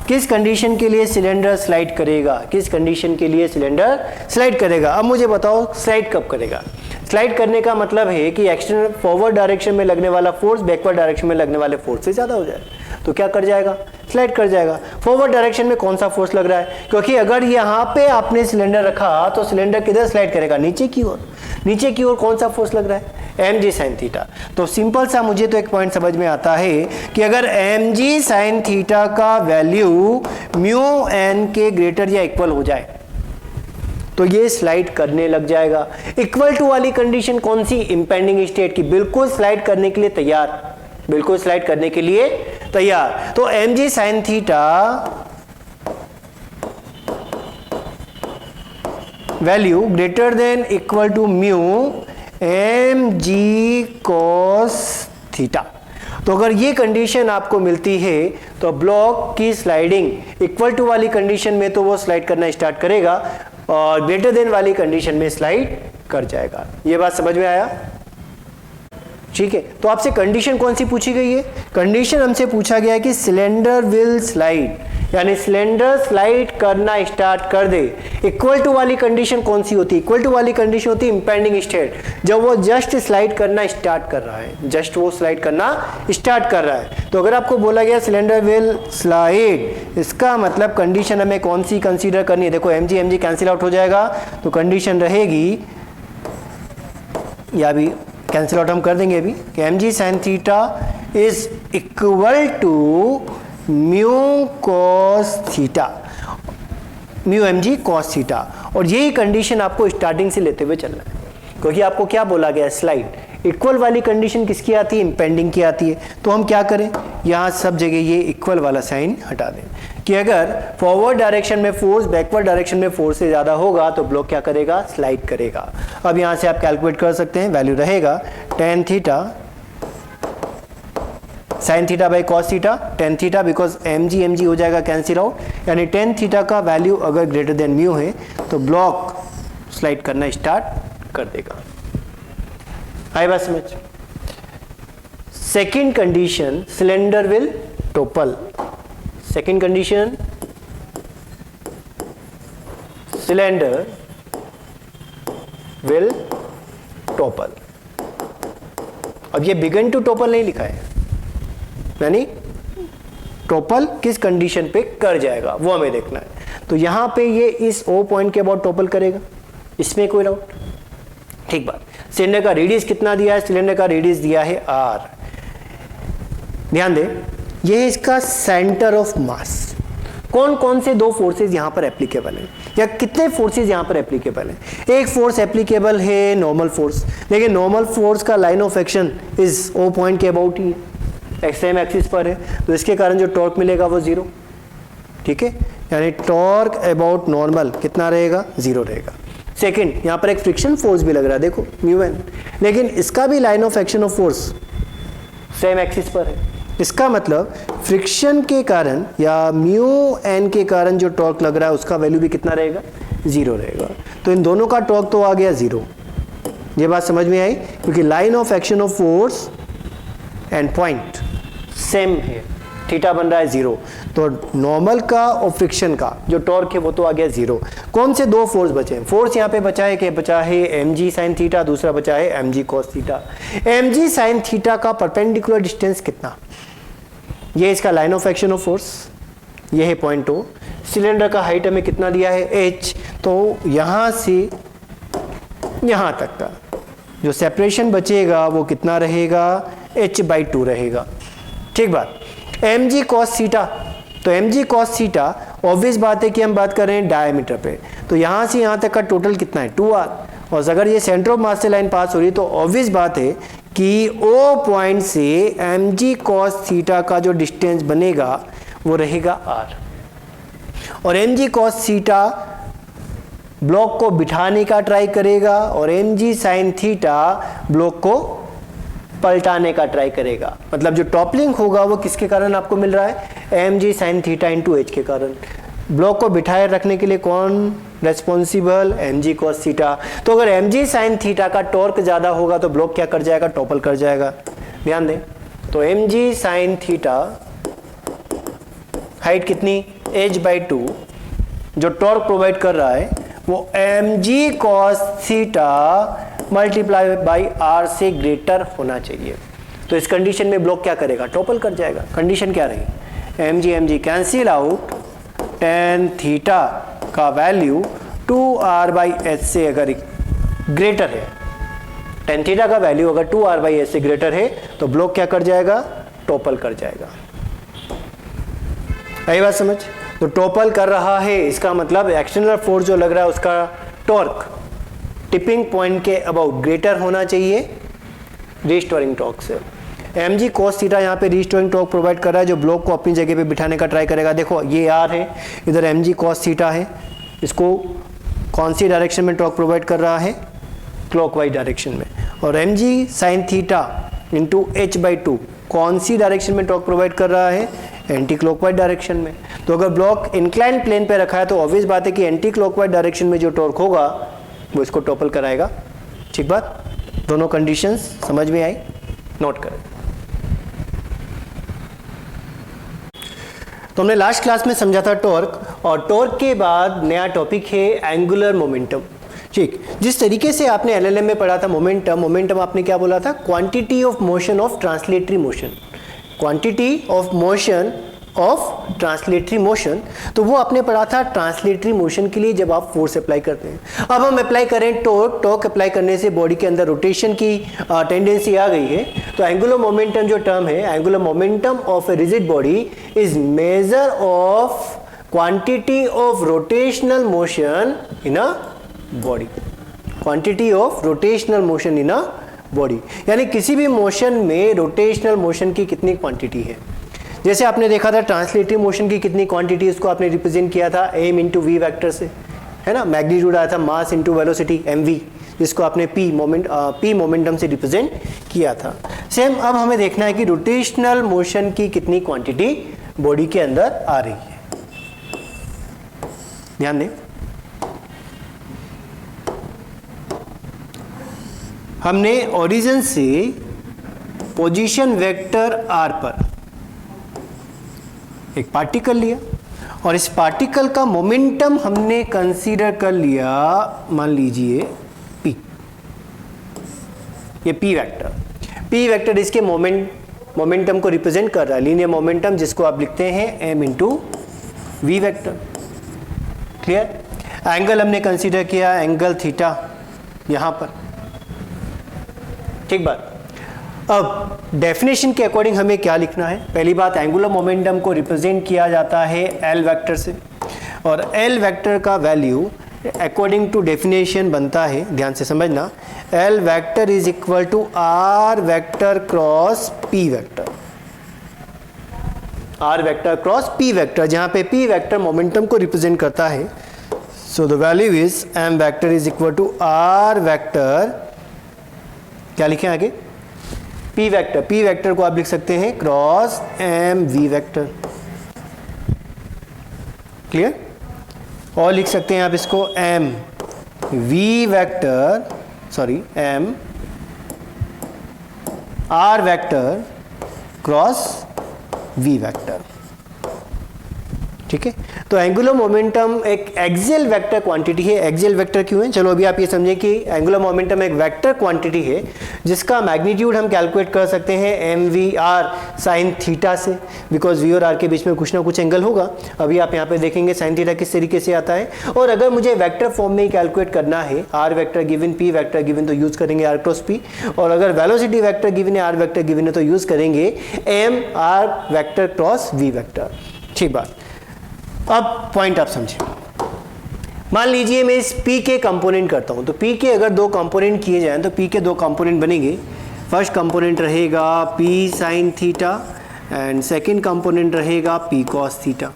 किस कंडीशन के लिए सिलेंडर स्लाइड करेगा, किस कंडीशन के लिए सिलेंडर स्लाइड करेगा। अब मुझे बताओ स्लाइड कब करेगा। स्लाइड करने का मतलब है कि एक्सटर्नल फॉरवर्ड डायरेक्शन में लगने वाला फोर्स बैकवर्ड डायरेक्शन में लगने वाले फोर्स से ज़्यादा हो जाए तो क्या कर जाएगा, स्लाइड कर जाएगा। फॉरवर्ड डायरेक्शन में कौन सा फोर्स लग रहा है, क्योंकि अगर यहाँ पे आपने सिलेंडर रखा तो सिलेंडर किधर स्लाइड करेगा, नीचे की ओर। नीचे की ओर कौन सा फोर्स लग रहा है, mg साइन थीटा। तो सिंपल सा मुझे तो एक पॉइंट समझ में आता है कि अगर mg साइन थीटा का वैल्यू म्यू n के ग्रेटर या इक्वल हो जाए तो ये स्लाइड करने लग जाएगा। इक्वल टू वाली कंडीशन कौन सी, इंपेंडिंग स्टेट की, बिल्कुल स्लाइड करने के लिए तैयार, बिल्कुल स्लाइड करने के लिए तैयार। तो mg sine theta value greater than equal to mu mg cos theta. तो अगर ये कंडीशन आपको मिलती है तो ब्लॉक की स्लाइडिंग इक्वल टू वाली कंडीशन में तो वो स्लाइड करना स्टार्ट करेगा और ग्रेटर देन वाली कंडीशन में स्लाइड कर जाएगा। ये बात समझ में आया? ठीक है। तो आपसे कंडीशन कौन सी पूछी गई है, कंडीशन हमसे पूछा गया है कि सिलेंडर विल स्लाइड, यानी सिलेंडर स्लाइड करना स्टार्ट कर दे। इक्वल टू वाली कंडीशन कौन सी होती है, इक्वल टू वाली कंडीशन होती है इंपेंडिंग स्टेट, जब वो जस्ट स्लाइड करना स्टार्ट कर रहा है, जस्ट वो स्लाइड करना स्टार्ट कर रहा है। तो अगर आपको बोला गया सिलेंडर विल स्लाइड, इसका मतलब कंडीशन हमें कौन सी कंसीडर करनी है। देखो mg कैंसिल आउट हो जाएगा तो कंडीशन रहेगी, या भी कैंसिल आउट हम कर देंगे अभी, कि mg sine theta is equal to mu cos theta, mu M G cos theta. और यही कंडीशन आपको स्टार्टिंग से लेते हुए चलना है, क्योंकि आपको क्या बोला गया स्लाइड, इक्वल वाली कंडीशन किसकी आती है, इंपेंडिंग की आती है। तो हम क्या करें, यहाँ सब जगह ये इक्वल वाला साइन हटा दें कि अगर फॉरवर्ड डायरेक्शन में फोर्स बैकवर्ड डायरेक्शन में फोर्स से ज़्यादा होगा तो ब्लॉक क्या करेगा, स्लाइड करेगा। अब यहाँ से आप कैलकुलेट कर सकते हैं, वैल्यू रहेगा tan theta sin theta by cos theta, tan theta because mg हो जाएगा कैंसिल आउट, यानी tan थीटा का वैल्यू अगर ग्रेटर देन म्यू है तो ब्लॉक स्लाइड करना स्टार्ट कर देगा। आई बात समझ। Second condition, cylinder will topple. Second condition, cylinder will topple. अब ये बिगन टू टोपल नहीं लिखा है, यानी टोपल किस कंडीशन पे कर जाएगा वो हमें देखना है। तो यहां पे ये इस O पॉइंट के अबाउट टोपल करेगा, इसमें कोई डाउट, ठीक बात। सिलेंडर का रेडियस कितना दिया है, सिलेंडर का रेडियस दिया है r। ध्यान दें, ये है इसका सेंटर ऑफ मास। कौन कौन से दो फोर्सेस यहां पर एप्लीकेबल हैं, या कितने फोर्सेस यहां पर एप्लीकेबल हैं। एक फोर्स एप्लीकेबल है नॉर्मल फोर्स, लेकिन नॉर्मल फोर्स का लाइन ऑफ एक्शन इस O पॉइंट के अबाउट ही है, सेम एक्सिस पर है, तो इसके कारण जो टॉर्क मिलेगा वो जीरो, ठीक है, यानी टॉर्क अबाउट नॉर्मल कितना रहेगा, जीरो रहेगा। सेकंड, यहाँ पर एक फ्रिक्शन फोर्स भी लग रहा है, देखो म्यू एन, लेकिन इसका भी line of action of force same axis पर है। इसका मतलब फ्रिक्शन के कारण या म्यू एन के कारण जो टॉर्क लग रहा है उसका वैल्यू भी कितना रहेगा, जीरो रहेगा। तो इन दोनों का टॉर्क तो आ गया जीरो। ये बात समझ में आई, क्योंकि line of action of force and point same है, थीटा बन रहा है जीरो, तो नॉर्मल का और फ्रिक्शन का जो टॉर्क है वो तो आ गया जीरो। कौन से दो फोर्स बचे हैं, फोर्स यहाँ पे बचा है कि बचा है mg sin थीटा, दूसरा बचा है mg cos theta. mg sin theta का परपेंडिकुलर डिस्टेंस कितना, ये इसका line of action of force, ये है पॉइंट O। सिलेंडर का हाइट हमें कितना दिया है h, तो यहाँ से यहाँ तक का जो सेपरेशन बचेगा वो कितना रहेगा, h/2 रहेगा, ठीक बात। mg cos थीटा, तो mg cos थीटा ऑब्वियस बात है कि हम बात कर रहे हैं डायमीटर पे, तो यहाँ से यहाँ तक का टोटल कितना है 2r, और अगर ये सेंटर ऑफ मास से लाइन पास हो रही है तो ऑब्वियस बात है कि O पॉइंट से mg cos थीटा का जो डिस्टेंस बनेगा वो रहेगा r, और mg cos थीटा ब्लॉक को बिठाने का ट्राई करेगा और mg sin थीटा ब्लॉक को पलटाने का ट्राई करेगा। मतलब जो टॉपलिंग होगा वो किसके कारण आपको मिल रहा है, mg sin theta into h के कारण। ब्लॉक को बिठाए रखने के लिए कौन रेस्पॉन्सिबल, mg cos थीटा। तो अगर mg sin थीटा का टॉर्क ज्यादा होगा तो ब्लॉक क्या कर जाएगा, टॉपल कर जाएगा। ध्यान दें, तो mg sin थीटा हाइट कितनी h/2, जो टॉर्क प्रोवाइड कर रहा है वो mg cos theta multiply by r से ग्रेटर होना चाहिए। तो इस कंडीशन में ब्लॉक क्या करेगा, टॉपल कर जाएगा। कंडीशन क्या रही, mg cancel out, tan theta का वैल्यू 2r/h से अगर ग्रेटर है, tan थीटा का वैल्यू अगर 2r/h से ग्रेटर है तो ब्लॉक क्या कर जाएगा, टॉपल कर जाएगा। आई बात समझ। तो टॉपल कर रहा है, इसका मतलब एक्सटर्नल फोर्स जो लग रहा है उसका टॉर्क टिपिंग पॉइंट के अबाउट ग्रेटर होना चाहिए रिस्टोरिंग टॉर्क से। mg cos थीटा यहाँ पे रिस्टोरिंग टॉर्क प्रोवाइड कर रहा है जो ब्लॉक को अपनी जगह पे बिठाने का ट्राई करेगा। देखो ये r है, इधर mg cos थीटा है, इसको कौन सी डायरेक्शन में टॉर्क प्रोवाइड कर रहा है, क्लॉकवाइज डायरेक्शन में, और mg sin theta into h/2 कौन सी डायरेक्शन में टॉर्क प्रोवाइड कर रहा है, एंटी क्लॉकवाइज डायरेक्शन में। तो अगर ब्लॉक इंक्लाइन प्लेन पे रखा है तो ऑब्वियस बात है कि एंटी क्लॉकवाइज डायरेक्शन में जो टॉर्क होगा वो इसको टॉपल कराएगा। ठीक बात, दोनों कंडीशंस समझ में आई, नोट करें। तो हमने लास्ट क्लास में समझा था टॉर्क, और टॉर्क के बाद नया टॉपिक है एंगुलर मोमेंटम। ठीक, जिस तरीके से आपने एलएलएम में पढ़ा था मोमेंटम, मोमेंटम आपने क्या बोला था, quantity of motion of translatory motion, quantity of motion of translatory motion, तो वो आपने पढ़ा था ट्रांसलेटरी मोशन के लिए जब आप फोर्स अप्लाई करते हैं। अब हम अप्लाई करें टॉर्क अप्लाई करने से बॉडी के अंदर रोटेशन की टेंडेंसी आ गई है, तो एंगुलर मोमेंटम जो टर्म है, angular momentum of a rigid body is measure of quantity of rotational motion in a body, quantity of rotational motion in a body, यानी किसी भी मोशन में रोटेशनल मोशन की कितनी क्वांटिटी है। जैसे आपने देखा था ट्रांसलेटरी मोशन की कितनी क्वांटिटी, उसको आपने रिप्रेजेंट किया था m इंटू वी वैक्टर से, है ना, मैग्नीट्यूड आया था मास इंटू वेलोसिटी mv, जिसको आपने p मोमेंटम से रिप्रेजेंट किया था। सेम अब हमें देखना है कि रोटेशनल मोशन की कितनी क्वांटिटी बॉडी के अंदर आ रही है। ध्यान दें, हमने ओरिजिन से पोजीशन वेक्टर r पर एक पार्टिकल लिया और इस पार्टिकल का मोमेंटम हमने कंसीडर कर लिया, मान लीजिए p, ये p वेक्टर इसके मोमेंटम को रिप्रेजेंट कर रहा है, लीनियर मोमेंटम, जिसको आप लिखते हैं m into V vector. Clear? Angle हमने कंसीडर किया एंगल थीटा यहां पर, ठीक बात। अब डेफिनेशन के अकॉर्डिंग हमें क्या लिखना है? पहली बात, एंगुलर मोमेंटम को रिप्रेजेंट किया जाता है एल वेक्टर से, और एल वेक्टर का वैल्यू अकॉर्डिंग टू डेफिनेशन बनता है, ध्यान से समझना, L vector is equal to R vector cross P vector, R vector cross P vector, जहां पे पी वेक्टर मोमेंटम को रिप्रेजेंट करता है। So the value is M vector is equal to R vector, क्या लिखें आगे, पी वेक्टर को आप लिख सकते हैं cross M V vector. Clear? और लिख सकते हैं आप इसको M V vector, sorry M R vector cross V vector. ठीक है, तो एंगुलर मोमेंटम एक एक्सियल वेक्टर क्वांटिटी है। एक्सियल वेक्टर क्यों है? चलो अभी आप ये समझें कि एंगुलर मोमेंटम एक वेक्टर क्वांटिटी है जिसका मैग्नीट्यूड हम कैलकुलेट कर सकते हैं M V R sine theta से, बिकॉज वी और आर के बीच में कुछ ना कुछ एंगल होगा। अभी आप यहाँ पे देखेंगे साइन थीटा किस तरीके से आता है। और अगर मुझे वेक्टर फॉर्म में ही कैलकुलेट करना है, R vector given P vector given, तो यूज करेंगे आर क्रॉस पी, और अगर वेलोसिटी वेक्टर गिवन है, आर वेक्टर गिवन है, तो यूज करेंगे M R vector cross V vector. ठीक बात। अब पॉइंट आप समझिए, मान लीजिए मैं इस P के कंपोनेंट करता हूं, तो P के अगर दो कंपोनेंट किए जाएं तो P के दो कंपोनेंट बनेंगे। फर्स्ट कंपोनेंट रहेगा P sine theta and second component रहेगा P कॉस थीटा।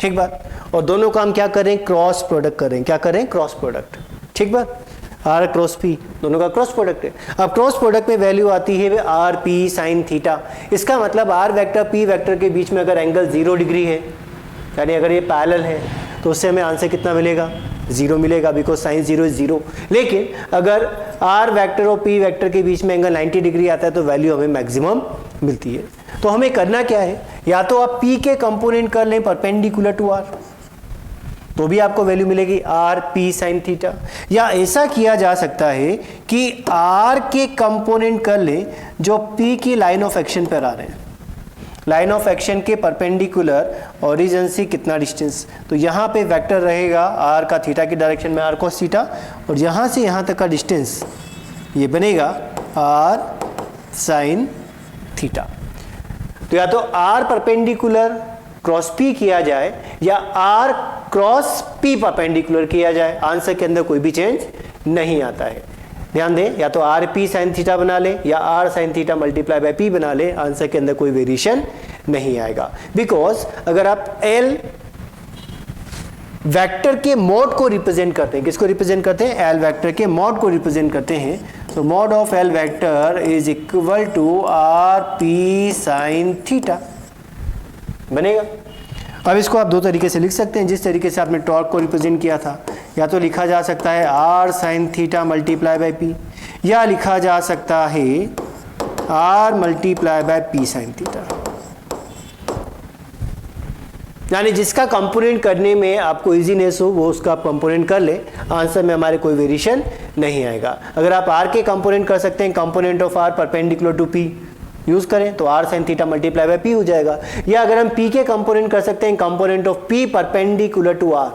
ठीक बात। और दोनों काम क्या करें? क्रॉस प्रोडक्ट करें। क्या करें? Cross product. ठीक बात। आर क्रॉस पी दोनों का क्रॉस प्रोडक्ट है। अब क्रॉस प्रोडक्ट में वैल्यू आती है आर पी साइन थीटा। इसका मतलब आर वेक्टर पी वेक्टर के बीच में अगर एंगल 0 डिग्री है, यानी अगर ये पैरेलल है, तो उससे हमें आंसर कितना मिलेगा? 0 मिलेगा, बिकॉज साइन 0 इज 0। लेकिन अगर आर वेक्टर और पी वेक्टर के बीच में एंगल 90 डिग्री आता है तो वैल्यू हमें मैक्सिमम मिलती है। तो हमें करना क्या है? या तो आप पी के कंपोनेंट कर लें परपेंडिकुलर टू आर, तो भी आपको वैल्यू मिलेगी आर पी साइन थीटा, या ऐसा किया जा सकता है कि आर के कंपोनेंट कर लें जो पी की लाइन ऑफ एक्शन पर आ रहे हैं। लाइन ऑफ एक्शन के परपेंडिकुलर ओरिजिन से कितना डिस्टेंस, तो यहाँ पे वेक्टर रहेगा आर का थीटा की डायरेक्शन में आर कॉस थीटा, और यहाँ से यहाँ तक का डिस्टेंस ये बनेगा आर साइन थीटा। तो या तो आर परपेंडिकुलर क्रॉस पी किया जाए या आर क्रॉस पी परपेंडिकुलर किया जाए, आंसर के अंदर कोई भी चेंज नहीं आता है। ध्यान दें, या तो आर पी साइन थीटा बना ले या R sine theta multiply by P बना ले, आंसर के अंदर कोई वेरिएशन नहीं आएगा। बिकॉज अगर आप एल वेक्टर के मॉड को रिप्रेजेंट करते हैं, किसको रिप्रेजेंट करते हैं? एल वेक्टर के मॉड को रिप्रेजेंट करते हैं, तो mod of L vector is equal to R P sine theta बनेगा। अब इसको आप दो तरीके से लिख सकते हैं, जिस तरीके से आपने टॉर्क को रिप्रेजेंट किया था, या तो लिखा जा सकता है R sine theta multiply by P, या लिखा जा सकता है R multiply by P sine theta. यानी जिसका कंपोनेंट करने में आपको इजीनेस हो वो उसका आप कंपोनेंट कर ले, आंसर में हमारे कोई वेरिएशन नहीं आएगा। अगर आप आर के कंपोनेंट कर सकते हैं, component of R perpendicular to P, use करें तो r sin theta multiply by p हो जाएगा। या अगर हम p के कंपोनेंट कर सकते हैं component of p perpendicular to r,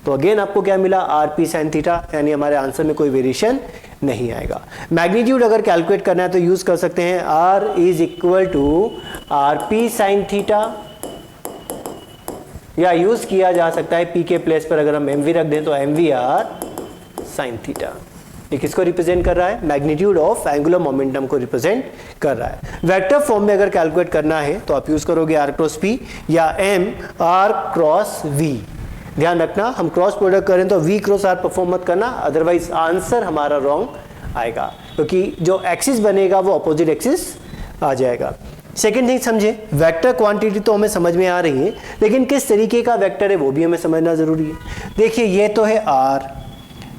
तो अगेन आपको क्या मिला आर पी साइन थीटा, यानी हमारे आंसर में कोई वेरिएशन नहीं आएगा। मैग्नीट्यूड अगर कैलकुलेट करना है तो यूज कर सकते हैं R is equal to R P sine theta, या यूज किया जा सकता है पी के प्लेस पर अगर हम एम वी रख दें तो M V R sine theta. ये किसको रिप्रेजेंट कर रहा है? मैग्नीट्यूड ऑफ एंगुलर मोमेंटम को रिप्रेजेंट कर रहा है। वेक्टर फॉर्म में अगर कैलकुलेट करना है तो आप यूज करोगे आर क्रॉस पी या एम आर क्रॉस वी। ध्यान रखना हम क्रॉस प्रोडक्ट करें तो v क्रॉस r परफॉर्म मत करना, अदरवाइज आंसर हमारा रॉन्ग आएगा, क्योंकि जो एक्सिस बनेगा वो अपोजिट एक्सिस आ जाएगा। सेकेंड थिंग समझे, वेक्टर क्वांटिटी तो हमें समझ में आ रही है, लेकिन किस तरीके का वेक्टर है वो भी हमें समझना जरूरी है। देखिए ये तो है r,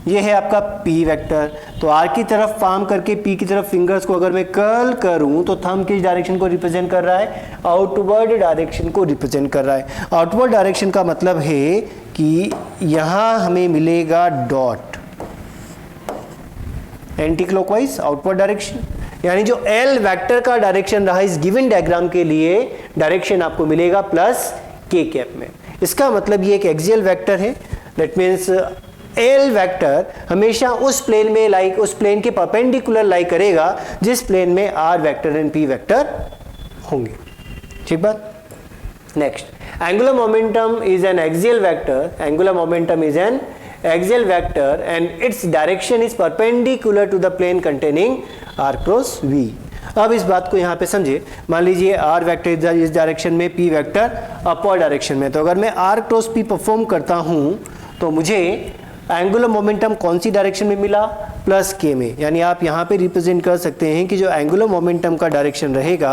ये है आपका p वेक्टर, तो r की तरफ फार्म करके p की तरफ फिंगर्स को अगर मैं कर्ल करूं तो थंब किस डायरेक्शन को रिप्रेजेंट कर रहा है? आउटवर्ड डायरेक्शन को रिप्रेजेंट कर रहा है। आउटवर्ड डायरेक्शन का मतलब है कि यहां हमें मिलेगा dot, anti clockwise outward direction, यानी जो L वेक्टर का डायरेक्शन रहा इस गिवन डायग्राम के लिए डायरेक्शन आपको मिलेगा प्लस k कैप में। इसका मतलब ये एक एक्सियल वेक्टर है, दैट मीन्स L वेक्टर हमेशा उस प्लेन में लाइक उस प्लेन के परपेंडिकुलर लाइक करेगा जिस प्लेन में R vector and P vector होंगे। ठीक बात। Next, angular momentum is an axial vector, angular momentum is an axial vector and its direction is perpendicular to the plane containing R cross V। अब इस बात को यहाँ पे समझे, मान लीजिए R वेक्टर इस डायरेक्शन में, P वेक्टर अपवर्ड डायरेक्शन में, तो अगर मैं R क्रॉस P परफॉर्म करता हूँ तो मुझे एंगुलर मोमेंटम कौन सी डायरेक्शन में मिला? प्लस के में। यानी आप यहाँ पे रिप्रेजेंट कर सकते हैं कि जो एंगुलर मोमेंटम का डायरेक्शन रहेगा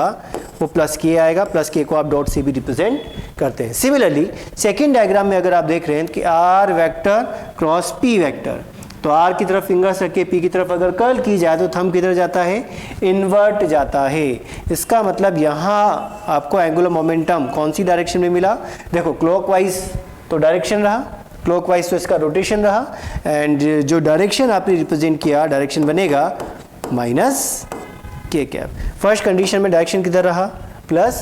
वो प्लस के आएगा, प्लस के को आप डॉट से भी रिप्रेजेंट करते हैं। सिमिलरली सेकेंड डायग्राम में अगर आप देख रहे हैं कि R vector cross P vector, तो आर की तरफ फिंगर्स रख के पी की तरफ अगर कर्ल की जाए तो थंब किधर जाता है? इन्वर्ट जाता है। इसका मतलब यहाँ आपको एंगुलर मोमेंटम कौन सी डायरेक्शन में मिला? देखो क्लॉकवाइज तो डायरेक्शन रहा, क्लॉकवाइज तो इसका रोटेशन रहा, एंड जो डायरेक्शन आपने रिप्रेजेंट किया डायरेक्शन बनेगा माइनस के कैप। फर्स्ट कंडीशन में डायरेक्शन किधर रहा? प्लस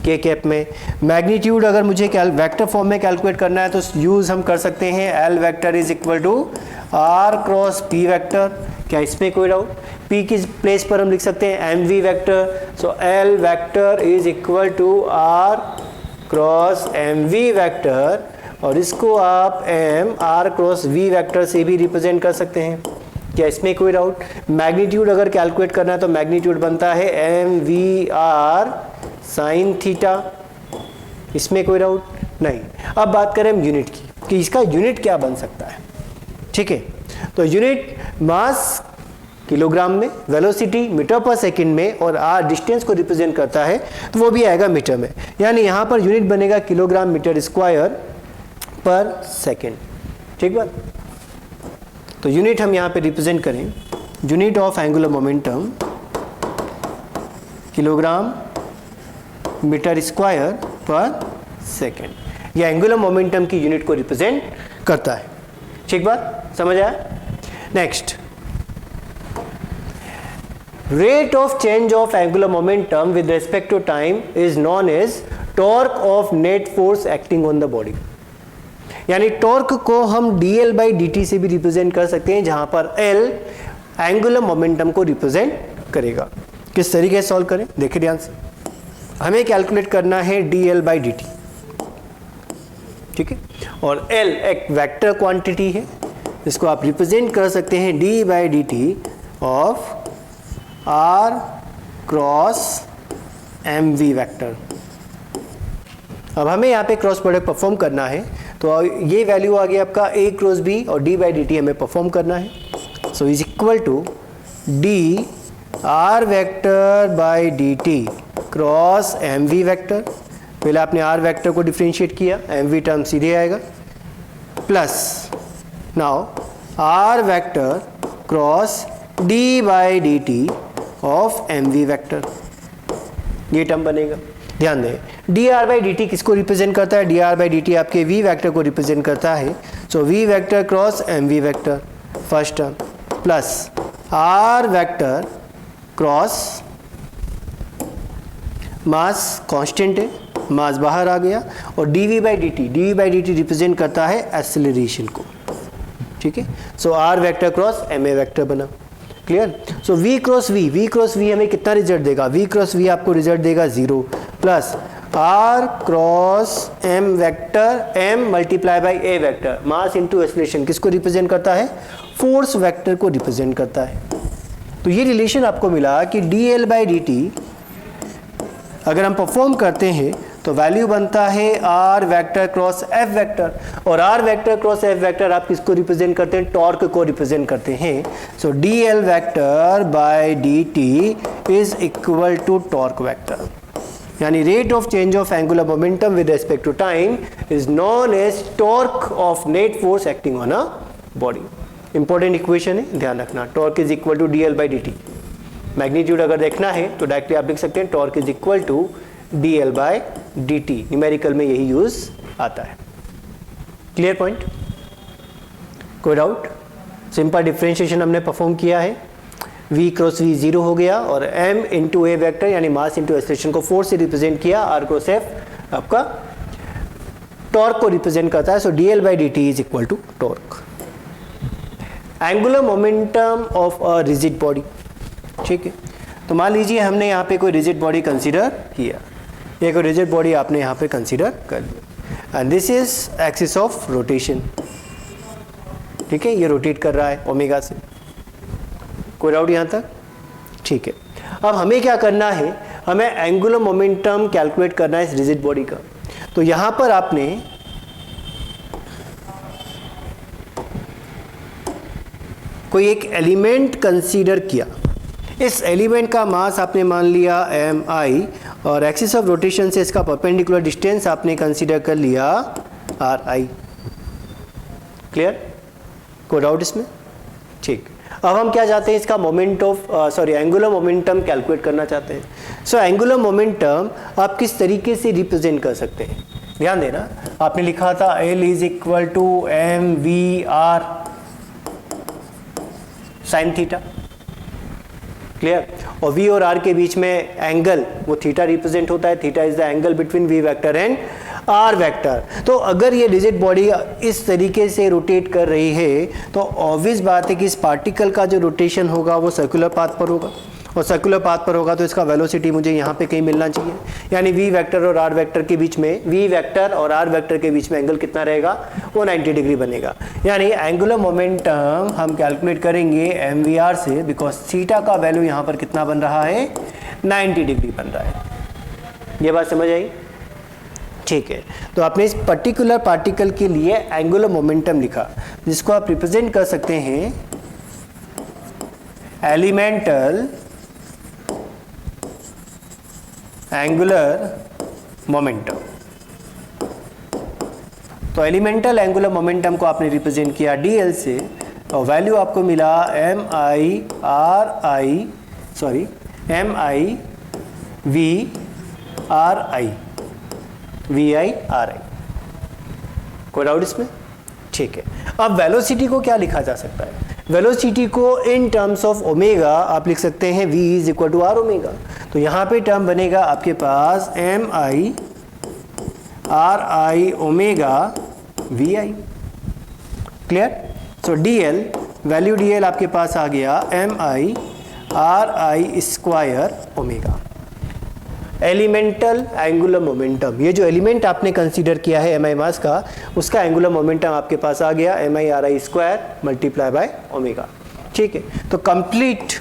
के कैप में। मैग्नीट्यूड अगर मुझे वेक्टर फॉर्म में कैलकुलेट करना है तो यूज हम कर सकते हैं L vector is equal to R cross P vector. क्या इसमें कोई डाउट? पी की प्लेस पर हम लिख सकते हैं M V vector, so L vector is equal to R cross M V vector, और इसको आप M R cross V vector से भी रिप्रेजेंट कर सकते हैं। क्या इसमें कोई डाउट? मैग्नीट्यूड अगर कैलकुलेट करना है तो मैग्नीट्यूड बनता है M V R sine theta. इसमें कोई डाउट नहीं। अब बात करें हम यूनिट की कि इसका यूनिट क्या बन सकता है। ठीक है, तो यूनिट मास किलोग्राम में, वेलोसिटी मीटर पर सेकंड में, और आर डिस्टेंस को रिप्रेजेंट करता है तो वो भी आएगा मीटर में। यानी यहाँ पर यूनिट बनेगा किलोग्राम मीटर स्क्वायर पर सेकेंड। ठीक बात। तो यूनिट हम यहाँ पे रिप्रेजेंट करें, unit of angular momentum kilogram metre square पर सेकेंड। यह एंगुलर मोमेंटम की यूनिट को रिप्रेजेंट करता है। ठीक बात, समझ आया? Next, rate of change of angular momentum with respect to time is known as torque of net force acting on the body। यानी टॉर्क को हम dl/dt से भी रिप्रेजेंट कर सकते हैं, जहां पर l एंगुलर मोमेंटम को रिप्रेजेंट करेगा। किस तरीके से सॉल्व करें देखिए ध्यान से। हमें कैलकुलेट करना है dl/dt, ठीक है, और l एक वेक्टर क्वांटिटी है, इसको आप रिप्रेजेंट कर सकते हैं d/dt of r cross mv vector. अब हमें यहाँ पे क्रॉस प्रोडक्ट परफॉर्म करना है, तो ये वैल्यू आ गया आपका a क्रॉस b, और d/dt हमें परफॉर्म करना है। So is equal to d r vector by dt cross mv vector. पहले आपने r वेक्टर को डिफरेंशिएट किया, mv टर्म सीधे आएगा, plus now r vector cross d/dt of mv vector, ये टर्म बनेगा। ध्यान दें dr/dt किसको रिप्रेजेंट करता है? dr/dt आपके v वेक्टर को रिप्रेजेंट करता है। सो v vector cross mv vector first term, plus r vector cross mass constant है, मास बाहर आ गया, और dv/dt रिप्रेजेंट करता है एक्सेलरेशन को, ठीक है। So R vector cross M A vector बना, clear. So v cross v हमें कितना रिजल्ट देगा, v क्रॉस v आपको रिजल्ट देगा 0 plus r cross m vector m multiply by a vector, mass into acceleration किसको रिप्रेजेंट करता है, फोर्स वेक्टर को रिप्रेजेंट करता है। तो ये रिलेशन आपको मिला कि dl/dt अगर हम परफॉर्म करते हैं तो वैल्यू बनता है r vector cross f vector, और r vector cross f vector आप किसको रिप्रेजेंट करते हैं, टॉर्क को रिप्रेजेंट करते हैं। So dl vector by dt is equal to torque vector, यानी rate of change of angular momentum with respect to time is known as torque of net force acting on a body. Important equation है, ध्यान रखना, torque is equal to dl/dt। Magnitude अगर देखना है तो डायरेक्टली आप लिख सकते हैं torque is equal to dl/dt, numerical में यही यूज आता है। क्लियर पॉइंट, कोई डाउट? सिंपल डिफरेंशिएशन हमने परफॉर्म किया है, v क्रॉस v 0 हो गया, और m इंटू ए वेक्टर यानी मास इंटू एक्सेलरेशन को फोर्स से रिप्रेजेंट किया, r क्रॉस f आपका टॉर्क को रिप्रेजेंट करता है। So dl/dt is equal to torque. Angular momentum of a rigid body, ठीक है। तो मान लीजिए हमने यहाँ पे कोई रिजिड बॉडी कंसीडर किया, एक रिजिड बॉडी आपने यहाँ पे कंसीडर कर लिया, and this is axis of rotation, ठीक है, ये रोटेट कर रहा है ओमेगा से। कोई डाउट यहाँ तक? ठीक है। अब हमें क्या करना है, हमें एंगुलर मोमेंटम कैलकुलेट करना है इस रिजिड बॉडी का। तो यहाँ पर आपने कोई एक एलिमेंट कंसीडर किया, इस एलिमेंट का मास आपने मान लिया mi, और एक्सिस ऑफ रोटेशन से इसका परपेंडिकुलर डिस्टेंस आपने कंसीडर कर लिया ri। क्लियर? कोई डाउट इसमें? ठीक। अब हम क्या चाहते हैं, इसका moment of angular momentum calculate करना चाहते हैं। सो एंगुलर मोमेंटम आप किस तरीके से रिप्रेजेंट कर सकते हैं, ध्यान देना। आपने लिखा था L is equal to M V R sine theta, clear. और v और r के बीच में एंगल वो थीटा रिप्रेजेंट होता है, theta is the angle between v vector and r vector. तो अगर ये रिजिड बॉडी इस तरीके से रोटेट कर रही है तो ऑब्वियस बात है कि इस पार्टिकल का जो रोटेशन होगा वो सर्कुलर पाथ पर होगा, और सर्कुलर पाथ पर होगा तो इसका वेलोसिटी मुझे यहाँ पे कहीं मिलना चाहिए, यानी v वेक्टर और r वेक्टर के बीच में, v वेक्टर और r वेक्टर के बीच में एंगल कितना रहेगा, वो 90 डिग्री बनेगा। यानी एंगुलर मोमेंटम हम कैलकुलेट करेंगे mvr से, बिकॉज थीटा का वैल्यू यहाँ पर कितना बन रहा है, 90 डिग्री बन रहा है। ये बात समझ आई? ठीक है। तो आपने इस पर्टिकुलर पार्टिकल के लिए एंगुलर मोमेंटम लिखा, जिसको आप रिप्रेजेंट कर सकते हैं एलिमेंटल एंगुलर मोमेंटम। तो एलिमेंटल एंगुलर मोमेंटम को आपने रिप्रेजेंट किया dl से, और वैल्यू आपको मिला mi v ri vi ri। कोई डाउट इसमें? ठीक है। अब वेलोसिटी को क्या लिखा जा सकता है, वेलोसिटी को इन टर्म्स ऑफ ओमेगा आप लिख सकते हैं v is equal to R omega. तो यहाँ पे टर्म बनेगा आपके पास mi ri omega vi। Clear? So dl, value dl आपके पास आ गया mi ri square omega. Elemental angular momentum, ये जो एलिमेंट आपने कंसीडर किया है mi मास का, उसका एंगुलर मोमेंटम आपके पास आ गया mi ri square multiply by omega. ठीक है। तो कंप्लीट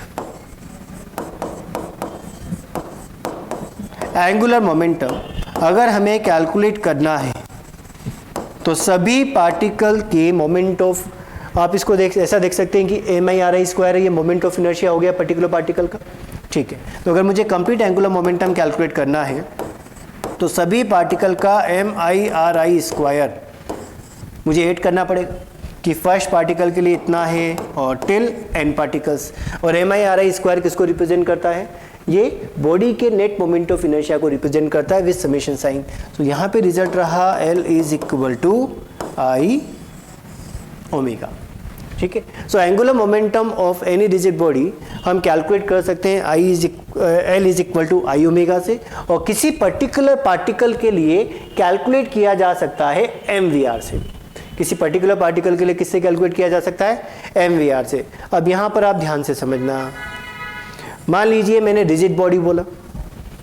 एंगुलर मोमेंटम अगर हमें कैलकुलेट करना है तो सभी पार्टिकल के मोमेंट ऑफ, आप इसको ऐसा देख सकते हैं कि mi ri स्क्वायर है, ये मोमेंट ऑफ इनर्शिया हो गया पर्टिकुलर पार्टिकल का। ठीक है। तो अगर मुझे कंप्लीट एंगुलर मोमेंटम कैलकुलेट करना है तो सभी पार्टिकल का mi ri स्क्वायर मुझे ऐड करना पड़ेगा कि फर्स्ट पार्टिकल के लिए इतना है और टिल n पार्टिकल्स। और mi ri स्क्वायर किसको रिप्रेजेंट करता है, ये बॉडी के नेट मोमेंट ऑफ इनर्शिया को रिप्रेजेंट करता है विद समेशन साइन। तो यहाँ पे रिजल्ट रहा L is equal to i omega. ठीक है। So angular momentum of any rigid body हम कैलकुलेट कर सकते हैं L is equal to I omega से, और किसी पर्टिकुलर पार्टिकल के लिए कैलकुलेट किया जा सकता है mvr से। किसी पर्टिकुलर पार्टिकल के लिए किससे कैलकुलेट किया जा सकता है? mvr से। अब यहाँ पर आप ध्यान से समझना, मान लीजिए मैंने रिजिड बॉडी बोला,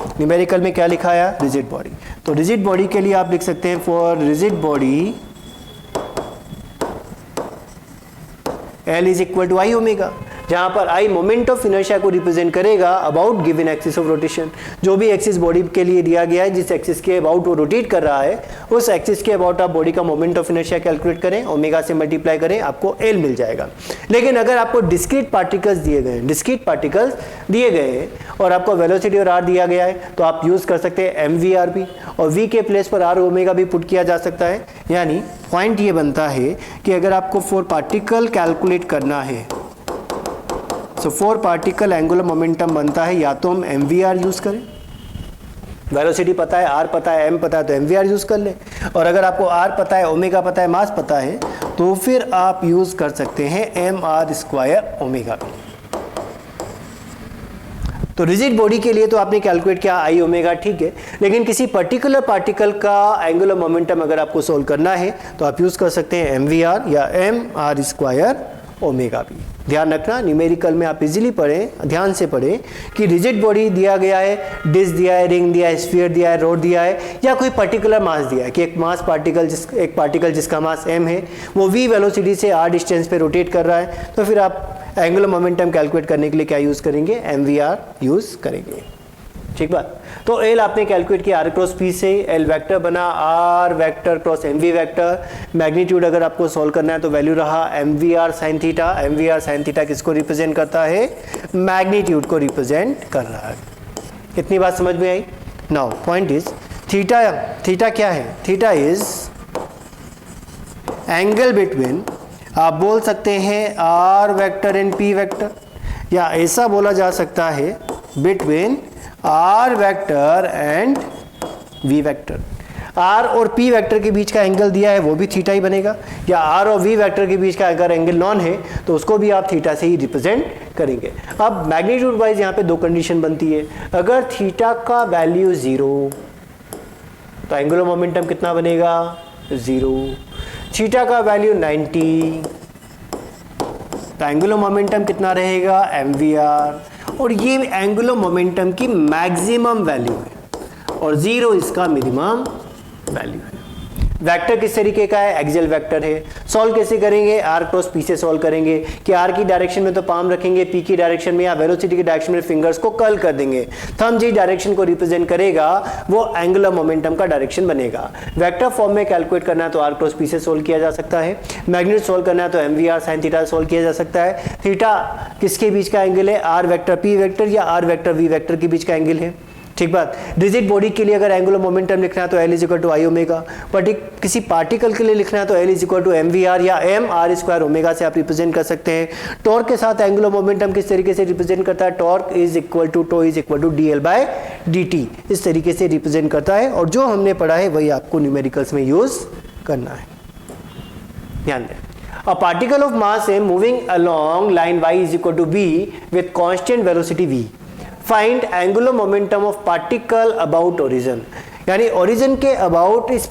न्यूमेरिकल में क्या लिखा है? Rigid body. तो रिजिड बॉडी के लिए आप लिख सकते हैं for rigid body L is equal to I omega, जहां पर I मोमेंट ऑफ इनर्शिया को रिप्रेजेंट करेगा about given axis of rotation. जो भी एक्सिस बॉडी के लिए दिया गया है, जिस एक्सिस के अबाउट वो रोटेट कर रहा है, उस एक्सिस के अबाउट आप बॉडी का मोमेंट ऑफ इनर्शिया कैलकुलेट करें, ओमेगा से मल्टीप्लाई करें, आपको L मिल जाएगा। लेकिन अगर आपको डिस्क्रीट पार्टिकल्स दिए गए और आपको वेलोसिटी और R दिया गया है, तो आप यूज कर सकते हैं mvr भी, और v के प्लेस पर R ओमेगा भी पुट किया जा सकता है। यानी पॉइंट ये बनता है कि अगर आपको फॉर पार्टिकल कैलकुलेट करना है, so for particle angular momentum बनता है या तो हम mvr यूज करें, वेलोसिटी पता है, R पता है, m पता है, तो mvr यूज कर लें, और अगर आपको R पता है, ओमेगा पता है, मास पता है, तो फिर आप यूज कर सकते हैं mr स्क्वायर ओमेगा। तो रिजिड बॉडी के लिए तो आपने कैलकुलेट किया आई ओमेगा, ठीक है, लेकिन किसी पर्टिकुलर पार्टिकल का एंगुलर मोमेंटम अगर आपको सोल्व करना है, तो आप यूज कर सकते हैं mvr या mr स्क्वायर ओमेगा भी। ध्यान रखना, न्यूमेरिकल में आप इजीली पढ़ें, ध्यान से पढ़ें कि रिजिड बॉडी दिया गया है, डिस्क दिया है, रिंग दिया है, स्फीयर दिया है, रोड दिया है, या कोई पर्टिकुलर मास दिया है कि एक पार्टिकल जिसका मास m है, वो v वेलोसिटी से r डिस्टेंस पे रोटेट कर रहा है, तो फिर आप एंगुलर मोमेंटम कैलकुलेट करने के लिए क्या यूज करेंगे? mvr यूज करेंगे। ठीक बात। तो L आपने कैलकुलेट किया r क्रॉस p से, L वेक्टर बना r vector cross mv vector. Magnitude अगर आपको सॉल्व करना है तो वैल्यू रहा mvr sin theta. mvr sin theta किसको रिप्रेजेंट करता है? मैग्नीट्यूड को रिप्रेजेंट कर रहा है। इतनी बात समझ में आई? नाउ पॉइंट इज थीटा क्या है? थीटा इज एंगल बिटवीन, आप बोल सकते हैं r vector and p vector, या ऐसा बोला जा सकता है between r vector and v vector. r और p वेक्टर के बीच का एंगल दिया है, वो भी थीटा ही बनेगा, या r और v वेक्टर के बीच का अगर एंगल नॉन है तो उसको भी आप थीटा से ही रिप्रेजेंट करेंगे। अब मैग्नीट्यूड वाइज यहाँ पे दो कंडीशन बनती है। अगर थीटा का वैल्यू 0 तो एंगुलर मोमेंटम कितना बनेगा? 0। थीटा का वैल्यू 90 तो एंगुलर मोमेंटम कितना रहेगा? mvr। और ये एंगुलर मोमेंटम की मैक्सिमम वैल्यू है और 0 इसका मिनिमम वैल्यू है। वेक्टर किस तरीके का है? एक्सियल वेक्टर है। सॉल्व कैसे करेंगे? r क्रॉस p से सॉल्व करेंगे कि r की डायरेक्शन में तो पाम रखेंगे, p की डायरेक्शन में या वेलोसिटी की डायरेक्शन में फिंगर्स को कर्ल कर देंगे। थंब जिस डायरेक्शन को रिप्रेजेंट करेगा वो एंगुलर मोमेंटम का डायरेक्शन बनेगा। वेक्टर फॉर्म में कैलकुलेट करना है तो r क्रॉस p से सॉल्व किया जा सकता है। मैग्नीट्यूड सॉल्व करना है तो mvr sin थीटा सॉल्व किया जा सकता है। थीटा किसके बीच का एंगल है? r वेक्टर p वेक्टर या r वेक्टर v वेक्टर के बीच का एंगल है। ठीक बात। रिजिड बॉडी के लिए अगर एंगुलर मोमेंटम लिखना है तो L is equal to I omega, किसी पार्टिकल के लिए लिखना है तो L is equal to mvr या mr स्क्वायर ओमेगा से आप रिप्रेजेंट कर सकते हैं। टॉर्क के साथ एंगुलर मोमेंटम किस तरीके से रिप्रेजेंट करता है? Torque is equal to tau is equal to dl by dt, इस तरीके से रिप्रेजेंट करता है। और जो हमने पढ़ा है वही आपको न्यूमेरिकल्स में यूज करना है। ध्यान दें, a particle of mass m moving along line y is equal to b with constant velocity v, find angular momentum of particle about origin. यानी ओरिजिन के अबाउट इस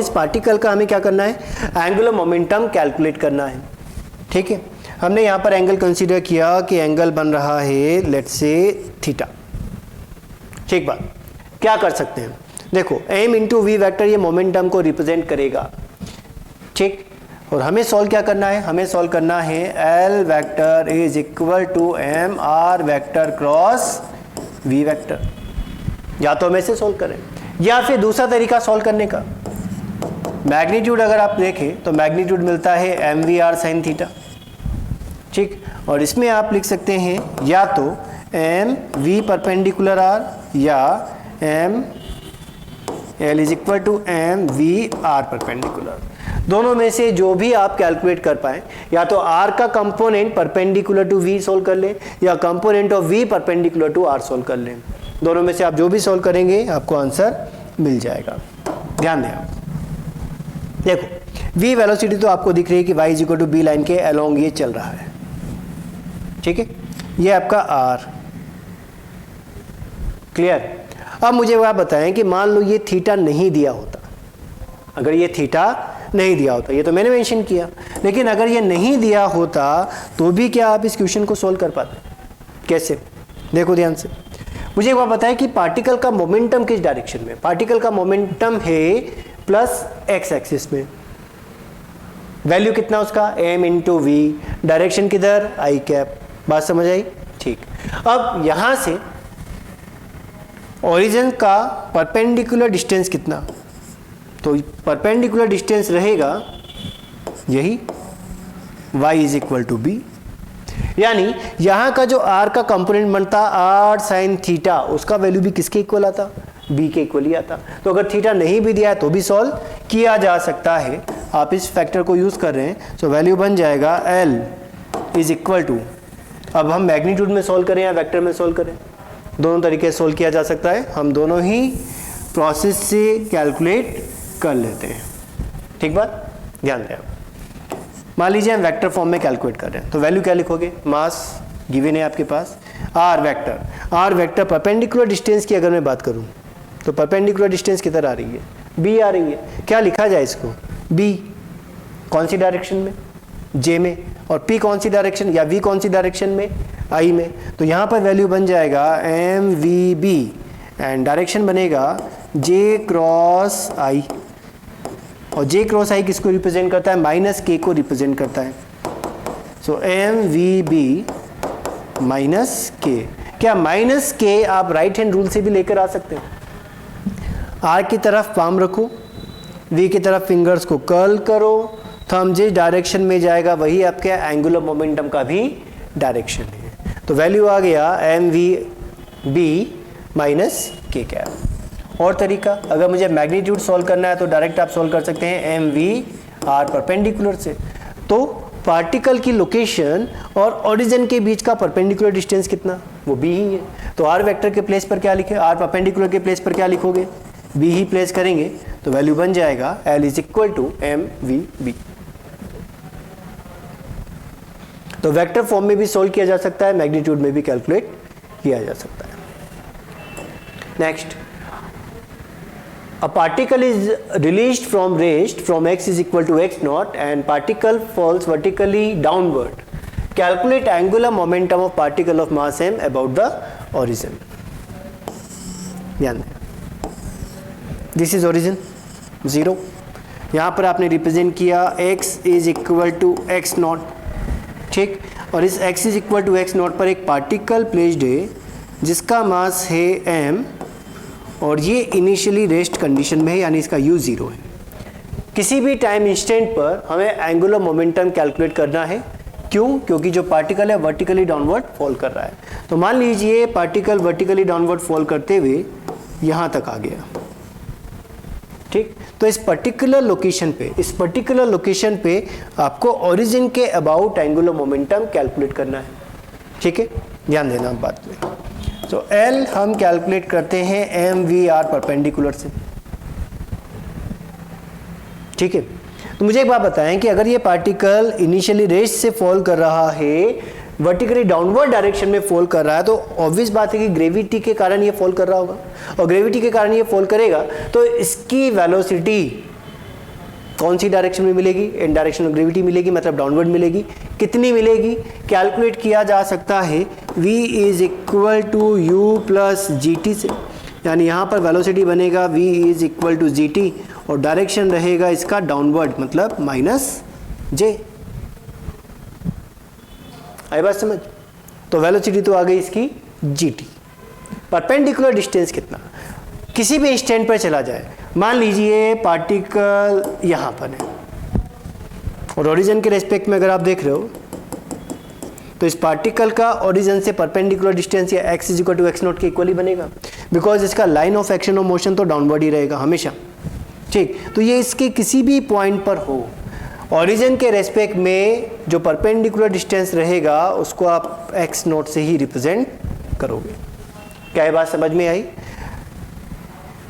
पार्टिकल का हमें क्या करना है? एंगुलर मोमेंटम कैलकुलेट करना है। ठीक है, हमने यहां पर एंगल कंसीडर किया कि एंगल बन रहा है लेट्स से थीटा। ठीक बात। क्या कर सकते हैं? देखो m इंटू वी वेक्टर ये मोमेंटम को रिप्रेजेंट करेगा। ठीक, और हमें सॉल्व क्या करना है? हमें सॉल्व करना है L vector is equal to m r vector cross v vector. या तो हम ऐसे सॉल्व करें या फिर दूसरा तरीका सॉल्व करने का, मैग्नीट्यूड अगर आप देखें तो मैग्नीट्यूड मिलता है mvr sin थीटा। ठीक, और इसमें आप लिख सकते हैं या तो m v परपेंडिकुलर r या m L is equal to m v r perpendicular. दोनों में से जो भी आप कैलकुलेट कर पाए, या तो r का component perpendicular to v solve कर ले या component of v perpendicular to r solve कर ले। दोनों में से आप जो भी सॉल्व करेंगे आपको आंसर मिल जाएगा। ध्यान दें आप। देखो v वेलोसिटी तो आपको दिख रही है कि y is equal to B line के अलोंग ये चल रहा है, ठीक है, ये आपका r, क्लियर। अब मुझे वह बताएं कि मान लो ये थीटा नहीं दिया होता, अगर ये थीटा नहीं दिया होता, ये तो मैंने मेंशन किया, लेकिन अगर ये नहीं दिया होता तो भी क्या आप इस क्वेश्चन को सॉल्व कर पाते? कैसे? देखो ध्यान से, मुझे एक बात बताएं कि पार्टिकल का मोमेंटम किस डायरेक्शन में? पार्टिकल का मोमेंटम है प्लस एक्स एक्सिस में, वैल्यू कितना उसका m इंटू वी, डायरेक्शन किधर? आई कैप, बात समझ आई? ठीक। अब यहां से ओरिजिन का परपेंडिकुलर डिस्टेंस कितना? तो परपेंडिकुलर डिस्टेंस रहेगा यही y is equal to B, यानी यहां का जो r का कंपोनेंट बनता r साइन थीटा, उसका वैल्यू भी किसके इक्वल आता? b के इक्वल ही आता। तो अगर थीटा नहीं भी दिया है तो भी सॉल्व किया जा सकता है, आप इस फैक्टर को यूज कर रहे हैं, सो वैल्यू बन जाएगा l इज इक्वल टू, अब हम मैग्नीट्यूड में सॉल्व करें या वेक्टर में सॉल्व करें, दोनों तरीके से सॉल्व किया जा सकता है, हम दोनों ही प्रोसेस से कैलकुलेट कर लेते हैं, ठीक बात, ध्यान दें। मान लीजिए हम वेक्टर फॉर्म में कैलकुलेट कर रहे हैं, तो वैल्यू क्या लिखोगे? मास गिवन है आपके पास, आर वेक्टर परपेंडिकुलर डिस्टेंस की अगर मैं बात करूं तो परपेंडिकुलर डिस्टेंस किधर आ रही है? बी आ रही है, क्या लिखा जाए इसको? बी कौन सी डायरेक्शन में? जे में, और पी कौन सी डायरेक्शन या वी कौन सी डायरेक्शन में? आई में। तो यहाँ पर वैल्यू बन जाएगा M V B and direction बनेगा जे क्रॉस आई, और जे क्रॉस आई किसको रिप्रेजेंट करता है? माइनस के को रिप्रेजेंट करता है। सो एम वी बी माइनस के, क्या माइनस के आप राइट हैंड रूल से भी लेकर आ सकते हैं? आर की तरफ पाम रखो, वी की तरफ फिंगर्स को कर्ल करो, थंब जिस डायरेक्शन में जाएगा वही आपके एंगुलर मोमेंटम का भी डायरेक्शन है। तो वैल्यू आ गया एम वी बी माइनस के कैप। और तरीका, अगर मुझे मैग्नीट्यूड सॉल्व करना है तो डायरेक्ट आप सॉल्व कर सकते हैं एम वी आर परपेंडिकुलर से। तो पार्टिकल की लोकेशन और ओरिजिन के बीच का परपेंडिकुलर डिस्टेंस कितना? वो बी ही है। तो आर वेक्टर के प्लेस पर क्या लिखे? आर परपेंडिकुलर के प्लेस पर क्या लिखोगे? बी ही प्लेस करेंगे, तो वैल्यू बन जाएगा L is equal to M V B. तो वेक्टर फॉर्म में भी सोल्व किया जा सकता है, मैग्नीट्यूड में भी कैलकुलेट किया जा सकता है। Next, a particle is released from rest from x is equal to x naught and particle falls vertically downward. Calculate angular momentum of particle of mass m about the origin. ध्यान दें, दिस इज ओरिजिन 0, यहाँ पर आपने रिप्रेजेंट किया x is equal to X naught, ठीक, और इस x is equal to X naught पर एक पार्टिकल प्लेस्ड है जिसका मास है m और ये इनिशियली रेस्ट कंडीशन में है, यानी इसका u 0 है। किसी भी टाइम इंस्टेंट पर हमें एंगुलर मोमेंटम कैलकुलेट करना है, क्यों? क्योंकि जो पार्टिकल है वर्टिकली डाउनवर्ड फॉल कर रहा है। तो मान लीजिए पार्टिकल वर्टिकली डाउनवर्ड फॉल करते हुए यहाँ तक आ गया, ठीक, तो इस पर्टिकुलर लोकेशन पे आपको ओरिजिन के अबाउट एंगुलर मोमेंटम कैलकुलेट करना है, ठीक है, ध्यान देना बात में। तो L हम कैलकुलेट करते हैं एम वी आर परपेंडिकुलर से, ठीक है। तो मुझे एक बात बताएं कि अगर ये पार्टिकल इनिशियली रेस्ट से फॉल कर रहा है, वर्टिकली डाउनवर्ड डायरेक्शन में फॉल कर रहा है, तो ऑब्वियस बात है कि ग्रेविटी के कारण ये फॉल कर रहा होगा, और ग्रेविटी के कारण ये फॉल करेगा तो इसकी वेलोसिटी कौन सी डायरेक्शन में मिलेगी? इन डायरेक्शन ऑफ ग्रेविटी मिलेगी, मतलब डाउनवर्ड मिलेगी। कितनी मिलेगी? कैलकुलेट किया जा सकता है v is equal to U plus G T से, यानी यहाँ पर वेलोसिटी बनेगा v is equal to G T और डायरेक्शन रहेगा इसका डाउनवर्ड, मतलब माइनस जे। आई बात समझ? तो वेलोसिटी तो आ गई इसकी जी टी। परपेंडिकुलर डिस्टेंस कितना? किसी भी इंस्टेंट पर चला जाए, मान लीजिए पार्टिकल यहाँ पर है और ओरिजिन के रेस्पेक्ट में अगर आप देख रहे हो तो इस पार्टिकल का ओरिजिन से परपेंडिकुलर डिस्टेंस या x is equal to X naught के इक्वली बनेगा, बिकॉज इसका line of action of motion तो डाउनवर्ड ही रहेगा हमेशा, ठीक। तो ये इसके किसी भी पॉइंट पर हो, ओरिजिन के रेस्पेक्ट में जो परपेंडिकुलर डिस्टेंस रहेगा उसको आप एक्स नॉट से ही रिप्रेजेंट करोगे। क्या ये बात समझ में आई?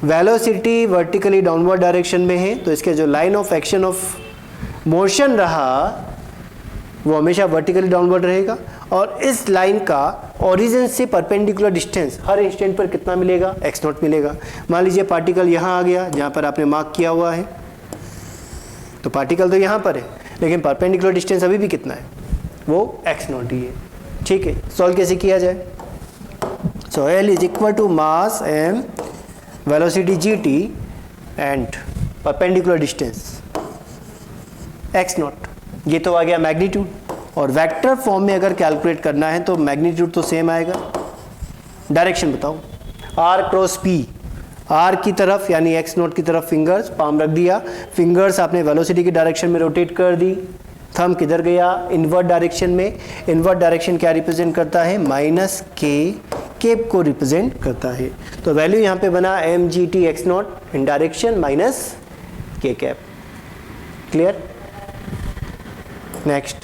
वेलोसिटी वर्टिकली डाउनवर्ड डायरेक्शन में है, तो इसके जो line of action of motion रहा वो हमेशा वर्टिकली डाउनवर्ड रहेगा, और इस लाइन का ओरिजिन से परपेंडिकुलर डिस्टेंस हर इंस्टेंट पर कितना मिलेगा, x नॉट मिलेगा। मान लीजिए पार्टिकल यहाँ आ गया जहाँ पर आपने मार्क किया हुआ है, तो पार्टिकल तो यहाँ पर है लेकिन परपेंडिकुलर डिस्टेंस अभी भी कितना है, वो x नॉट ही है। ठीक है, सॉल्व कैसे किया जाए? So L is equal to mass m, velocity gt and perpendicular distance x naught. ये तो आ गया मैग्नीट्यूड, और वेक्टर फॉर्म में अगर कैलकुलेट करना है तो मैग्नीट्यूड तो सेम आएगा। डायरेक्शन बताओ, r क्रॉस p, r की तरफ यानी x नॉट की तरफ फिंगर्स, पाम रख दिया, फिंगर्स आपने वेलोसिटी की डायरेक्शन में रोटेट कर दी, थंब किधर गया, इनवर्ट डायरेक्शन में। इनवर्ट डायरेक्शन क्या रिप्रेजेंट करता है, माइनस k, केप को रिप्रेजेंट करता है। तो वैल्यू यहाँ पे बना mgt x not in direction minus k cap. Clear? Next,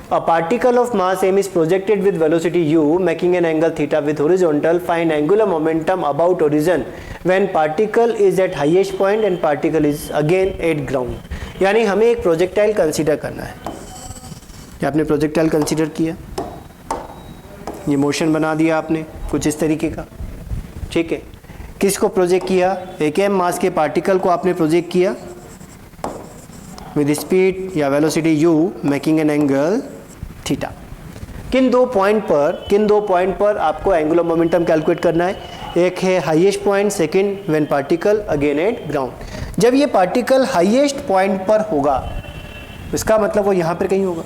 a particle of mass m is projected with velocity u making an angle theta with horizontal. Find angular momentum about horizon when particle is at highest point and particle is again at ground. यानी हमें एक प्रोजेक्टाइल कंसीडर करना है। क्या आपने प्रोजेक्टाइल कंसीडर किया? ये मोशन बना दिया आपने कुछ इस तरीके का। ठीक है, किसको प्रोजेक्ट किया? एक m मास के पार्टिकल को आपने प्रोजेक्ट किया विद स्पीड या velocity u making an angle theta. किन दो पॉइंट पर आपको एंगुलर मोमेंटम कैलकुलेट करना है? एक है highest point, second when particle again eight ground. जब ये पार्टिकल हाईएस्ट पॉइंट पर होगा इसका मतलब वो यहां पर कहीं होगा।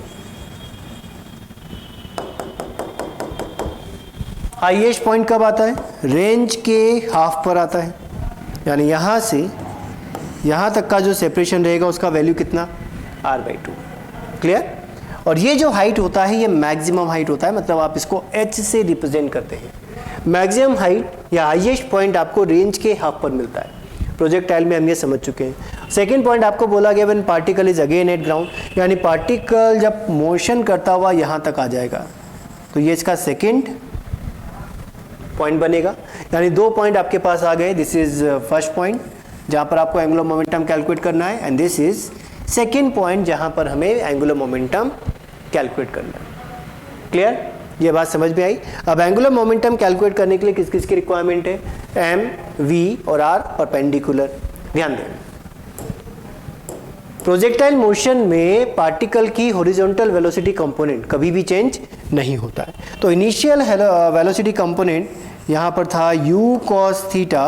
हाईएस्ट पॉइंट कब आता है? रेंज के हाफ पर आता है, यानी यहां से यहाँ तक का जो सेपरेशन रहेगा उसका वैल्यू कितना, r/2। क्लियर? और ये जो हाइट होता है ये मैक्सिमम हाइट होता है, मतलब आप इसको h से रिप्रेजेंट करते हैं। मैक्सिमम हाइट या हाईएस्ट पॉइंट आपको रेंज के हाफ पर मिलता है। प्रोजेक्टाइल में हम ये समझ चुके हैं। सेकेंड पॉइंट आपको बोला गया when particle is again eight ground, यानी पार्टिकल जब मोशन करता हुआ यहाँ तक आ जाएगा, तो ये इसका सेकेंड पॉइंट बनेगा। यानी दो पॉइंट आपके पास आ गए। दिस इज फर्स्ट पॉइंट जहाँ पर आपको एंगुलर मोमेंटम कैलकुलेट करना है, and this is second point जहाँ पर हमें एंगुलर मोमेंटम कैलकुलेट करना है। क्लियर? ये बात समझ में आई? अब एंगुलर मोमेंटम कैलकुलेट करने के लिए किस किस की रिक्वायरमेंट है? m, v और r परपेंडिकुलर। ध्यान दें, प्रोजेक्टाइल मोशन में पार्टिकल की हॉरिजॉन्टल वेलोसिटी कंपोनेंट कभी भी चेंज नहीं होता है। तो इनिशियल वेलोसिटी कंपोनेंट यहाँ पर था u cos theta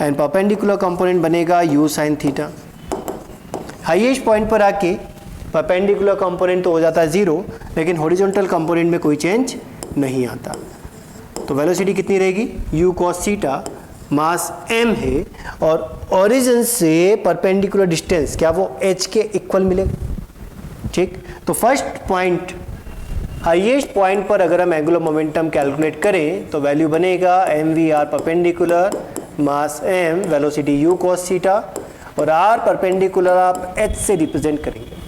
and perpendicular component बनेगा u sin theta. Highest point पर आके परपेंडिकुलर कंपोनेंट तो हो जाता है 0, लेकिन हॉरिजॉन्टल कंपोनेंट में कोई चेंज नहीं आता। तो वेलोसिटी कितनी रहेगी? u cos थीटा, मास m है और ओरिजिन से परपेंडिकुलर डिस्टेंस क्या वो h के इक्वल मिलेगा। ठीक, तो फर्स्ट पॉइंट हाईएस्ट पॉइंट पर अगर हम एंगुलर मोमेंटम कैलकुलेट करें तो वैल्यू बनेगा mvr परपेंडिकुलर मास m velocity u cos theta, और r परपेंडिकुलर आप h से रिप्रेजेंट करेंगे।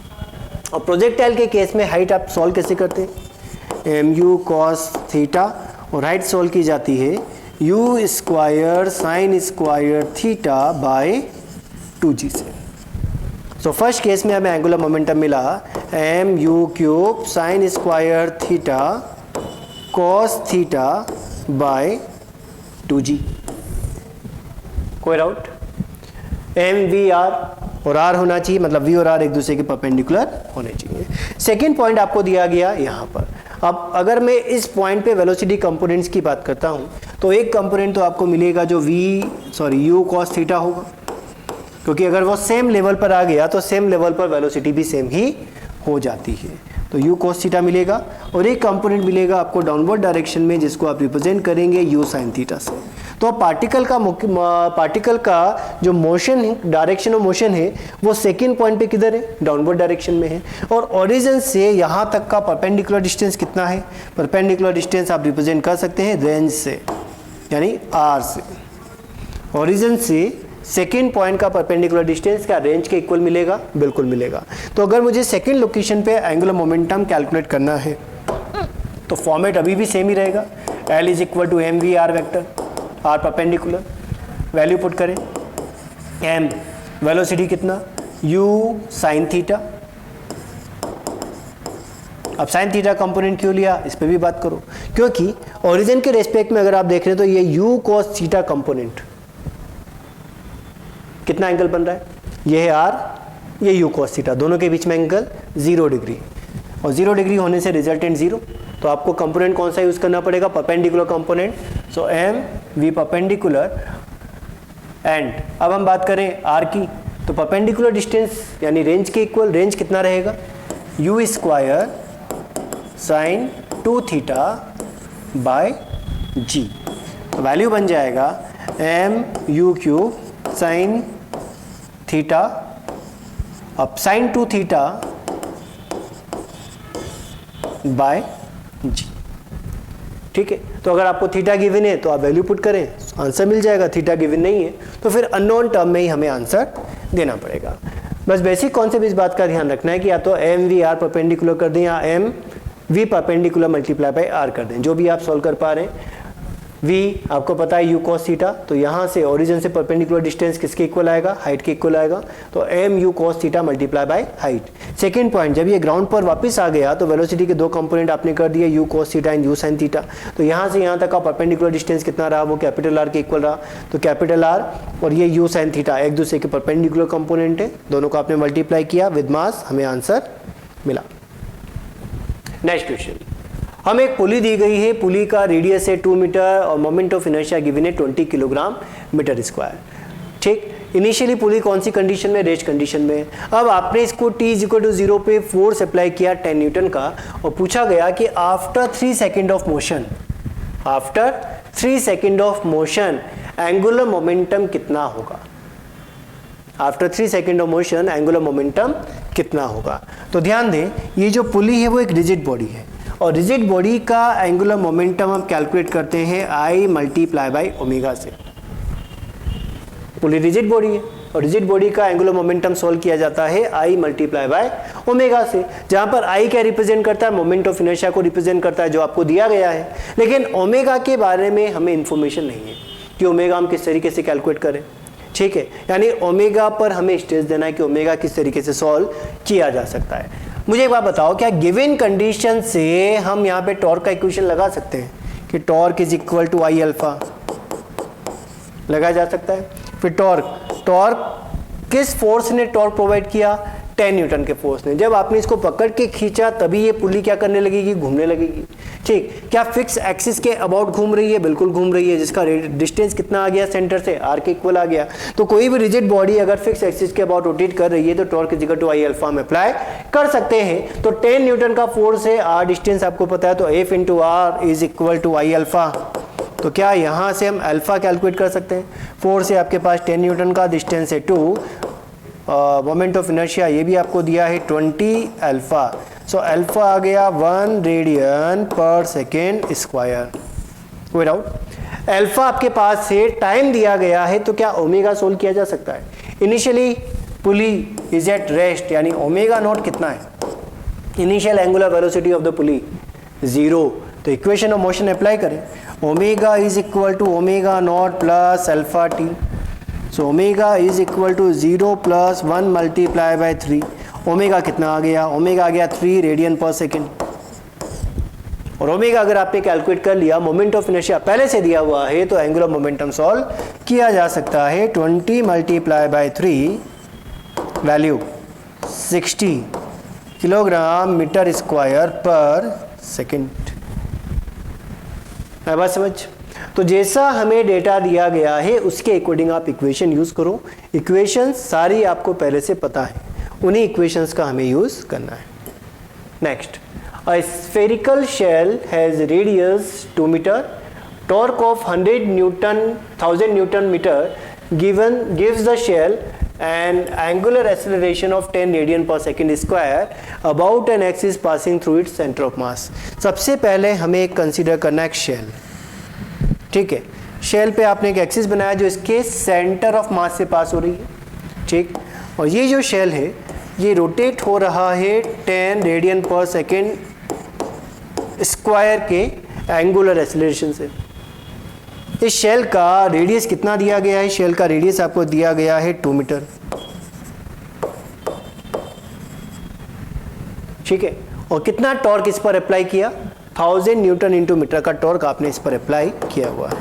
और प्रोजेक्टाइल के केस में हाइट आप सॉल्व कैसे करते हैं? mu cos थीटा, और हाइट सॉल्व की जाती है u square sine square theta by 2g से। सो फर्स्ट केस में हमें एंगुलर मोमेंटम मिला mu cube sine square theta cos theta by 2g। कोई डाउट? m v r और r होना चाहिए, मतलब v और r एक दूसरे के परपेंडिकुलर होने चाहिए। सेकेंड पॉइंट आपको दिया गया यहाँ पर। अब अगर मैं इस पॉइंट पे वेलोसिटी कंपोनेंट्स की बात करता हूँ तो एक कंपोनेंट तो आपको मिलेगा जो u cos थीटा होगा, क्योंकि अगर वो सेम लेवल पर आ गया तो सेम लेवल पर वेलोसिटी भी सेम ही हो जाती है। तो u cos थीटा मिलेगा, और एक कंपोनेंट मिलेगा आपको डाउनवर्ड डायरेक्शन में जिसको आप रिप्रेजेंट करेंगे u sin थीटा से। तो पार्टिकल का जो मोशन डायरेक्शन ऑफ मोशन है वो सेकेंड पॉइंट पे किधर है? डाउनवर्ड डायरेक्शन में है। और ओरिजिन से यहाँ तक का परपेंडिकुलर डिस्टेंस कितना है? परपेंडिकुलर डिस्टेंस आप रिप्रेजेंट कर सकते हैं रेंज से, यानी r से। ओरिजिन से सेकेंड पॉइंट का परपेंडिकुलर डिस्टेंस क्या रेंज के इक्वल मिलेगा? बिल्कुल मिलेगा। तो अगर मुझे सेकेंड लोकेशन पे एंगुलर मोमेंटम कैलकुलेट करना है तो फॉर्मेट अभी भी सेम ही रहेगा, L is equal to mv r vector, r perpendicular, value put करें, m वेलोसिटी कितना, u साइन थीटा। अब साइन थीटा कंपोनेंट क्यों लिया, इस पे भी बात करो, क्योंकि ओरिजिन के रेस्पेक्ट में अगर आप देख रहे हैं तो ये u cos थीटा कंपोनेंट कितना एंगल बन रहा है, ये है r, ये u cos थीटा, दोनों के बीच में एंगल 0 डिग्री, और 0 डिग्री होने से रिजल्टेंट 0, तो आपको कंपोनेंट कौन सा यूज करना पड़ेगा, perpendicular component, so m v perpendicular. And अब हम बात करें r की, तो परपेंडिकुलर डिस्टेंस यानी रेंज के इक्वल, रेंज कितना रहेगा, u square sine 2 theta by g, value बन जाएगा m u cube sign theta, अब साइन 2 थीटा बाय जी। ठीक है, तो अगर आपको थीटा गिवन है तो आप वैल्यू पुट करें, आंसर मिल जाएगा। थीटा गिवन नहीं है तो फिर अननोन टर्म में ही हमें आंसर देना पड़ेगा। बस बेसिक कॉन्सेप्ट इस बात का ध्यान रखना है कि या तो एम वी आर परपेंडिकुलर कर दें या M V perpendicular multiply by R कर दें, जो भी आप सॉल्व कर पा रहे हैं। v आपको पता है u cos थीटा, तो यहाँ से ओरिजिन से परपेंडिकुलर डिस्टेंस किसके इक्वल आएगा, हाइट के इक्वल आएगा, तो m u cos theta multiply by height. Second point, जब ये ग्राउंड पर वापस आ गया तो वेलोसिटी के दो कंपोनेंट आपने कर दिए, u cos theta and u sin theta, तो यहाँ से यहाँ तक का परपेंडिकुलर डिस्टेंस कितना रहा, वो कैपिटल R के इक्वल रहा, तो कैपिटल R और ये u sin थीटा एक दूसरे के परपेंडिकुलर कंपोनेंट है, दोनों को आपने मल्टीप्लाई किया विद मास, हमें आंसर मिला। नेक्स्ट क्वेश्चन, हमें एक पुली दी गई है, पुली का रेडियस है 2 मीटर और मोमेंट ऑफ इनर्शिया गिवन है 20 किलोग्राम मीटर स्क्वायर। ठीक, इनिशियली पुली कौन सी कंडीशन में, रेस्ट कंडीशन में। अब आपने इसको t=0 पे फोर्स अप्लाई किया 10 न्यूटन का, और पूछा गया कि after 3 second of motion, after 3 second of motion angular momentum कितना होगा, after 3 second of motion angular momentum कितना होगा। तो ध्यान दें, ये जो पुली है वो एक रिजिड बॉडी है, और रिजिड बॉडी का एंगुलर मोमेंटम हम कैलकुलेट करते हैं I मल्टीप्लाई बाई ओमेगा से। पुली रिजिड बॉडी है और रिजिड बॉडी का एंगुलर मोमेंटम सॉल्व किया जाता है I मल्टीप्लाई बाय ओमेगा से, जहां पर I क्या रिप्रेजेंट करता है, मोमेंट ऑफ इनर्शिया को रिप्रेजेंट करता है, जो आपको दिया गया है। लेकिन ओमेगा के बारे में हमें इंफॉर्मेशन नहीं है कि ओमेगा हम किस तरीके से कैलकुलेट करें। ठीक है, यानी ओमेगा पर हमें स्ट्रेस देना है कि ओमेगा किस तरीके से सॉल्व किया जा सकता है। मुझे एक बात बताओ, क्या गिवन कंडीशन से हम यहाँ पे टॉर्क का इक्वेशन लगा सकते हैं कि torque is equal to I alpha, लगाया जा सकता है। फिर टॉर्क किस फोर्स ने टॉर्क प्रोवाइड किया, 10 न्यूटन के फोर्स ने। जब आपने इसको पकड़ के खींचा तभी ये पुली क्या करने लगेगी, घूमने लगेगी। ठीक, क्या फिक्स एक्सिस के अबाउट घूम रही है, बिल्कुल घूम रही है, जिसका डिस्टेंस कितना आ गया सेंटर से, आर के इक्वल आ गया। तो कोई भी रिजिड बॉडी अगर फिक्स एक्सिस के अबाउट रोटेट कर रही है तो torque is equal to I alpha में अप्लाई कर सकते हैं। तो 10 न्यूटन का फोर्स है, आर डिस्टेंस आपको पता है, तो F into R is equal to I alpha. तो क्या यहाँ से हम अल्फा कैलकुलेट कर सकते हैं। फोर्स है आपके पास 10 न्यूटन का, डिस्टेंस है 2, मोमेंट ऑफ इनर्शिया ये भी आपको दिया है 20 अल्फा। सो अल्फा आ गया 1 radian per second square. Wait out, alpha आपके पास से टाइम दिया गया है, तो क्या ओमेगा सोल्व किया जा सकता है। Initially pulley is at rest, यानी ओमेगा नॉट कितना है, initial angular velocity of the pulley 0। तो इक्वेशन ऑफ मोशन अप्लाई करें, omega is equal to omega naught plus alpha t. So omega is equal to 0 plus 1 multiply by 3। Omega कितना आ गया, ओमेगा आ गया 3 रेडियन पर सेकेंड। और ओमेगा अगर आपने कैलकुलेट कर लिया, मोमेंट ऑफ इनर्शिया पहले से दिया हुआ है, तो एंगुलर मोमेंटम सॉल्व किया जा सकता है। 20 multiply by 3 value 60 kilogram metre square पर सेकेंड। है बात समझ। तो जैसा हमें डेटा दिया गया है उसके अकॉर्डिंग आप इक्वेशन यूज करो। इक्वेशंस सारी आपको पहले से पता है, उन्हीं इक्वेशंस का हमें यूज करना है। Next, a spherical shell has radius 2 metre, torque of 1000 newton metre gives the shell and angular acceleration of 10 radian per second square about an axis passing through its center of mass। सबसे पहले हमें कंसीडर करना है शेल। ठीक है, शेल पे आपने एक एक्सिस बनाया जो इसके सेंटर ऑफ मास से पास हो रही है। ठीक, और ये जो शेल है ये रोटेट हो रहा है 10 रेडियन पर सेकेंड स्क्वायर के एंगुलर एक्सेलरेशन से। इस शेल का रेडियस कितना दिया गया है? शेल का रेडियस आपको दिया गया है 2 मीटर, ठीक है। और कितना टॉर्क इस पर अप्लाई किया? 1000 न्यूटन इंटू मीटर का टॉर्क आपने इस पर अप्लाई किया हुआ है।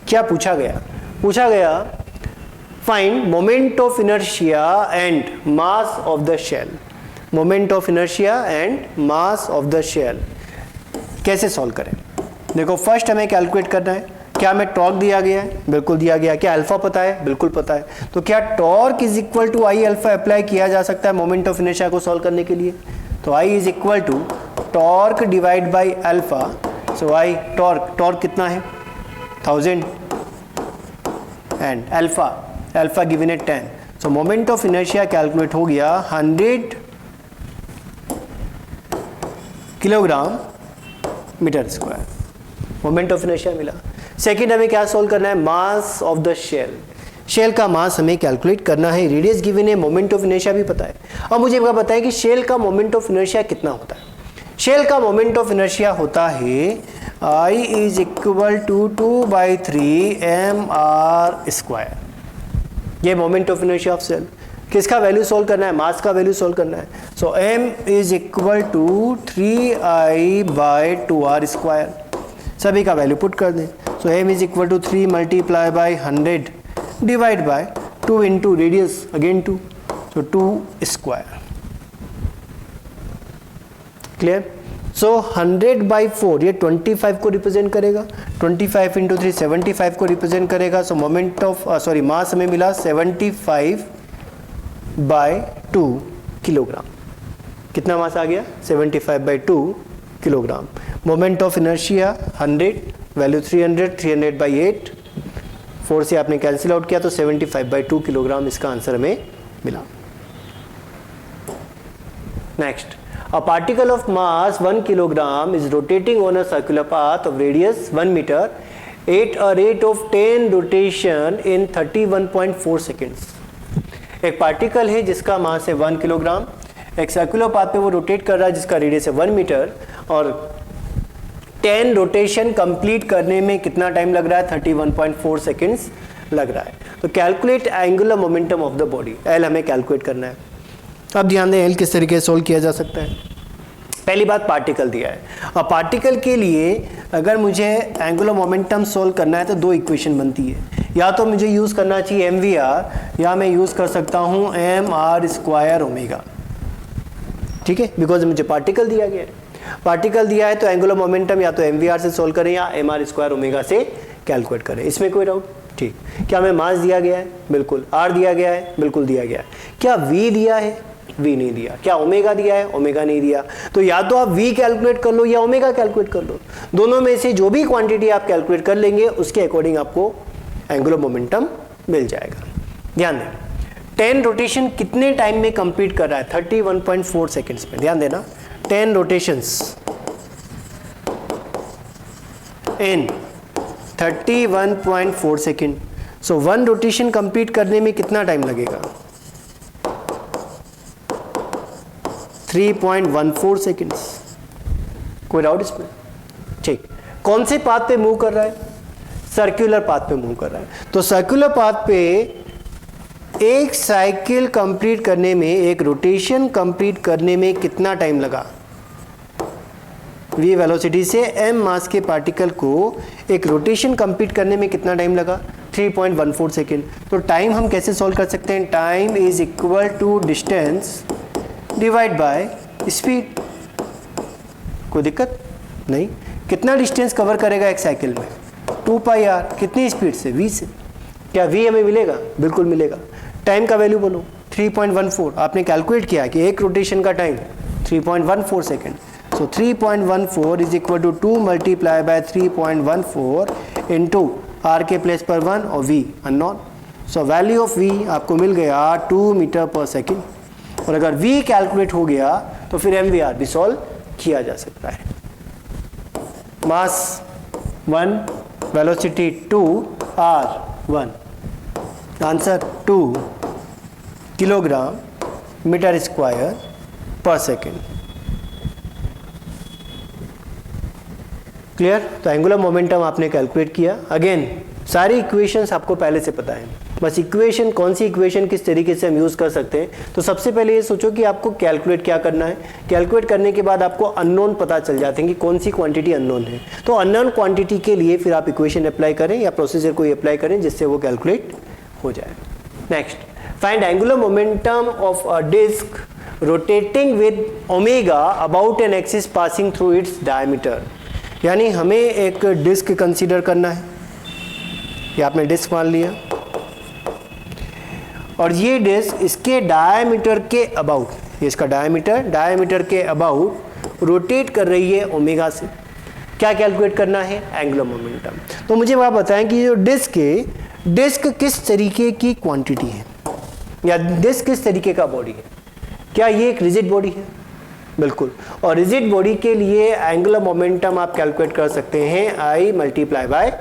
क्या पूछा गया? पूछा गया find moment of inertia and mass of the shell. Moment of inertia and mass of the shell कैसे सॉल्व करें? देखो फर्स्ट हमें कैलकुलेट करना है, क्या हमें टॉर्क दिया गया है? बिल्कुल दिया गया। क्या अल्फा पता है? बिल्कुल पता है। तो क्या torque is equal to I alpha apply किया जा सकता है मोमेंट ऑफ इनर्शिया को सॉल्व करने के लिए? तो I is equal to torque divide by alpha. So I torque कितना है? 1000 एंड अल्फा गिवन है 10। So moment of inertia calculate हो गया 100 kilogram metre square. Moment of inertia मिला। सेकंड हमें क्या सॉल्व करना है? Mass of the shell. Shell का मास हमें कैलकुलेट करना है। रेडियस गिवन है, मोमेंट ऑफ इनर्शिया भी पता है। अब मुझे क्या पता है कि शेल का मोमेंट ऑफ इनर्शिया कितना होता है? शेल का मोमेंट ऑफ इनर्शिया होता है I is equal to 2/3 mr²। ये moment of inertia of shell. किसका वैल्यू सॉल्व करना है? मास का वैल्यू सॉल्व करना है। So m is equal to 3I/2r²। सभी का वैल्यू पुट कर दें। So m is equal to 3 multiply by 100 divide by 2 into radius again 2, so 2²। क्लियर? सो 100/4 ये 25 को रिप्रेजेंट करेगा। 25 इंटू 3 75 को रिप्रेजेंट करेगा। सो मोमेंट ऑफ मास हमें मिला 75/2 किलोग्राम। कितना मास आ गया? 75/2 kilogram. Moment of inertia 100, value 300/8, 4 से आपने कैंसिल आउट किया तो 75/2 किलोग्राम इसका आंसर हमें मिला। Next, a particle of mass 1 kilogram is rotating on a circular path of radius 1 meter at a rate of 10 rotation in 31.4 seconds। एक पार्टिकल है जिसका मास है 1 किलोग्राम, एक सर्कुलर पाथ पे वो रोटेट कर रहा है जिसका रेडियस है 1 मीटर, और 10 रोटेशन कंप्लीट करने में कितना टाइम लग रहा है? 31.4 सेकेंड्स लग रहा है। तो calculate angular momentum of the body, L हमें कैलकुलेट करना है। अब ध्यान दें एल किस तरीके से सोल्व किया जा सकता है। पहली बात, पार्टिकल दिया है। अब पार्टिकल के लिए अगर मुझे एंगुलर मोमेंटम सोल्व करना है तो दो इक्वेशन बनती है। या तो मुझे यूज़ करना चाहिए एम वी आर, या मैं यूज़ कर सकता हूँ mr² ओमेगा। ठीक है, बिकॉज मुझे पार्टिकल दिया गया है। पार्टिकल दिया है तो एंगुलर मोमेंटम या तो एम वी आर से सोल्व करें या mr² ओमेगा से कैलकुलेट करें। इसमें कोई डाउट? ठीक। क्या हमें मास दिया गया है? बिल्कुल। आर दिया गया है? बिल्कुल दिया गया है। क्या वी दिया है? वी नहीं दिया। क्या ओमेगा दिया है? ओमेगा नहीं दिया। तो या तो आप वी कैलकुलेट कर लो या ओमेगा कैलकुलेट कर लो। दोनों में से जो भी क्वांटिटी आप कैलकुलेट कर लेंगे उसके अकॉर्डिंग आपको एंगुलर मोमेंटम मिल जाएगा। ध्यान दें, 10 रोटेशन कितने टाइम में कंप्लीट कर रहा है? 31.4 सेकेंड्स में। ध्यान देना, 10 रोटेशंस इन 31.4 सेकेंड। सो 1 रोटेशन कंप्लीट करने में कितना टाइम लगेगा? 3.14 सेकेंड्स। कोई डाउट इसमें? ठीक। कौन से पाथ पे मूव कर रहा है? सर्कुलर पाथ पे मूव कर रहा है। तो सर्कुलर पाथ पे एक साइकिल कंप्लीट करने में, एक रोटेशन कंप्लीट करने में कितना टाइम लगा? v वेलोसिटी से m मास के पार्टिकल को एक रोटेशन कंप्लीट करने में कितना टाइम लगा? 3.14 सेकेंड। तो टाइम हम कैसे सॉल्व कर सकते हैं? Time is equal to distance divide by speed. कोई दिक्कत नहीं। कितना डिस्टेंस कवर करेगा एक साइकिल में? 2πr। कितनी स्पीड से? v से। क्या v हमें मिलेगा? बिल्कुल मिलेगा। टाइम का वैल्यू बोलो। 3.14। आपने कैलकुलेट किया कि एक रोटेशन का time 3.14 second. So 3.14 is equal to 2 multiply by 3.14 into R के प्लेस पर 1 और v unknown. So value of v आपको मिल गया 2 मीटर पर सेकेंड। और अगर v कैलकुलेट हो गया तो फिर MVR भी सॉल्व किया जा सकता है। Mass 1, velocity 2, R 1, answer 2 kilogram metre square पर सेकेंड। क्लियर? तो एंगुलर मोमेंटम आपने कैलकुलेट किया। अगेन सारी इक्वेशंस आपको पहले से पता है, बस इक्वेशन कौन सी इक्वेशन किस तरीके से हम यूज़ कर सकते हैं। तो सबसे पहले ये सोचो कि आपको कैलकुलेट क्या करना है। कैलकुलेट करने के बाद आपको अननोन पता चल जाते हैं कि कौन सी क्वांटिटी अननोन है। तो अननोन क्वांटिटी के लिए फिर आप इक्वेशन अप्लाई करें या प्रोसीजर को अप्लाई करें जिससे वो कैलकुलेट हो जाए। Next, find angular momentum of a disc rotating with omega about an axis passing through its diameter. यानी हमें एक डिस्क कंसीडर करना है, ये आपने डिस्क मान लिया, और ये डिस्क इसके डायमीटर के अबाउट, ये इसका डायमीटर के अबाउट रोटेट कर रही है ओमेगा से। क्या कैलकुलेट करना है? Angular momentum. तो मुझे आप बताएं कि जो डिस्क किस तरीके की क्वांटिटी है या डिस्क किस तरीके का बॉडी है। क्या ये एक रिजिड बॉडी है? बिल्कुल। और रिजिड बॉडी के लिए एंगुलर मोमेंटम आप कैलकुलेट कर सकते हैं I मल्टीप्लाई बाय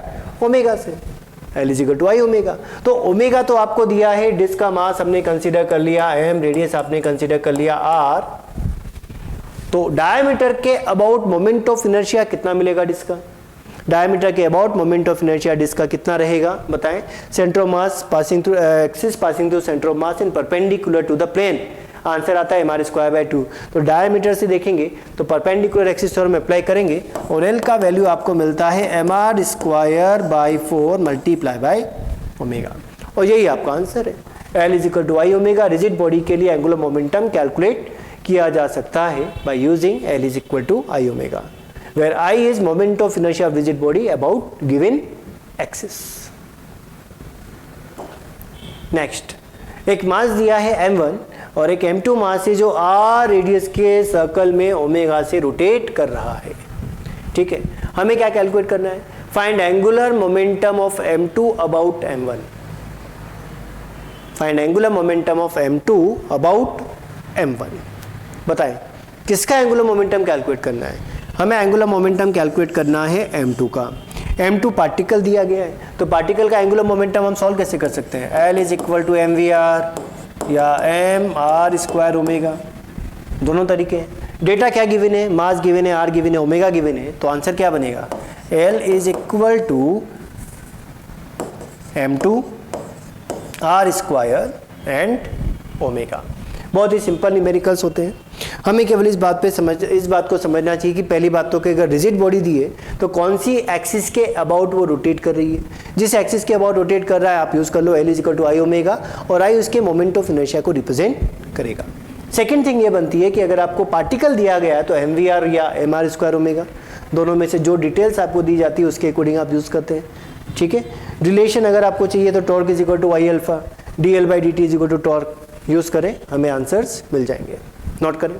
ओमेगा से, L is equal to I omega. तो ओमेगा तो आपको दिया है, डिस्क का मास हमने कंसीडर कर लिया m, रेडियस आपने कंसीडर कर लिया r। तो डायमीटर के अबाउट मोमेंट ऑफ इनर्शिया कितना मिलेगा डिस्क का? डायमीटर के about moment of inertia disc का कितना रहेगा बताएं? Centre of mass passing through axis passing through centre of mass in perpendicular to the plane. Answer आता है mr²/2। तो डायमीटर से देखेंगे तो परपेंडिकुलर एक्सिस थ्योरम अप्लाई करेंगे और L का वैल्यू आपको मिलता है mr²/4 मल्टीप्लाई बाय ओमेगा, और यही आपका आंसर है। L is equal to I omega. Rigid body के लिए एंगुलर मोमेंटम कैलकुलेट किया जा सकता है by using L is equal to I omega, where I is moment of inertia of rigid body about given axis. Next, एक मास दिया है m1 और एक m2 मास है जो r रेडियस के सर्कल में ओमेगा से रोटेट कर रहा है। ठीक है, हमें क्या कैलकुलेट करना है? Find angular momentum of m2 about m1। Find angular momentum of m2 about m1। बताएं किसका एंगुलर मोमेंटम कैलकुलेट करना है? हमें एंगुलर मोमेंटम कैलकुलेट करना है m2 का। m2 पार्टिकल दिया गया है, तो पार्टिकल का एंगुलर मोमेंटम हम सॉल्व कैसे कर सकते हैं? L is equal to mvr या mr² ओमेगा, दोनों तरीके हैं। डेटा क्या गिवन है? मास गिवन है, r गिवन है, ओमेगा गिवन है। तो आंसर क्या बनेगा? L is equal to m2 r² and omega. बहुत ही सिंपल न्यूमेरिकल्स होते हैं। हमें केवल इस बात को समझना चाहिए कि पहली बात तो कि अगर रिजिड बॉडी दी है तो कौन सी एक्सिस के अबाउट वो रोटेट कर रही है। जिस एक्सिस के अबाउट रोटेट कर रहा है आप यूज़ कर लो L is equal to I omega, और I उसके मोमेंट ऑफ इनर्शिया को रिप्रेजेंट करेगा। सेकेंड थिंग ये बनती है कि अगर आपको पार्टिकल दिया गया है तो mvr या mr² ओमेगा, दोनों में से जो डिटेल्स आपको दी जाती है उसके अकॉर्डिंग आप यूज़ करते हैं। ठीक है, रिलेशन अगर आपको चाहिए तो torque is equal to I alpha, dl/dt is equal to torque use करें, हमें आंसर्स मिल जाएंगे। नोट करें।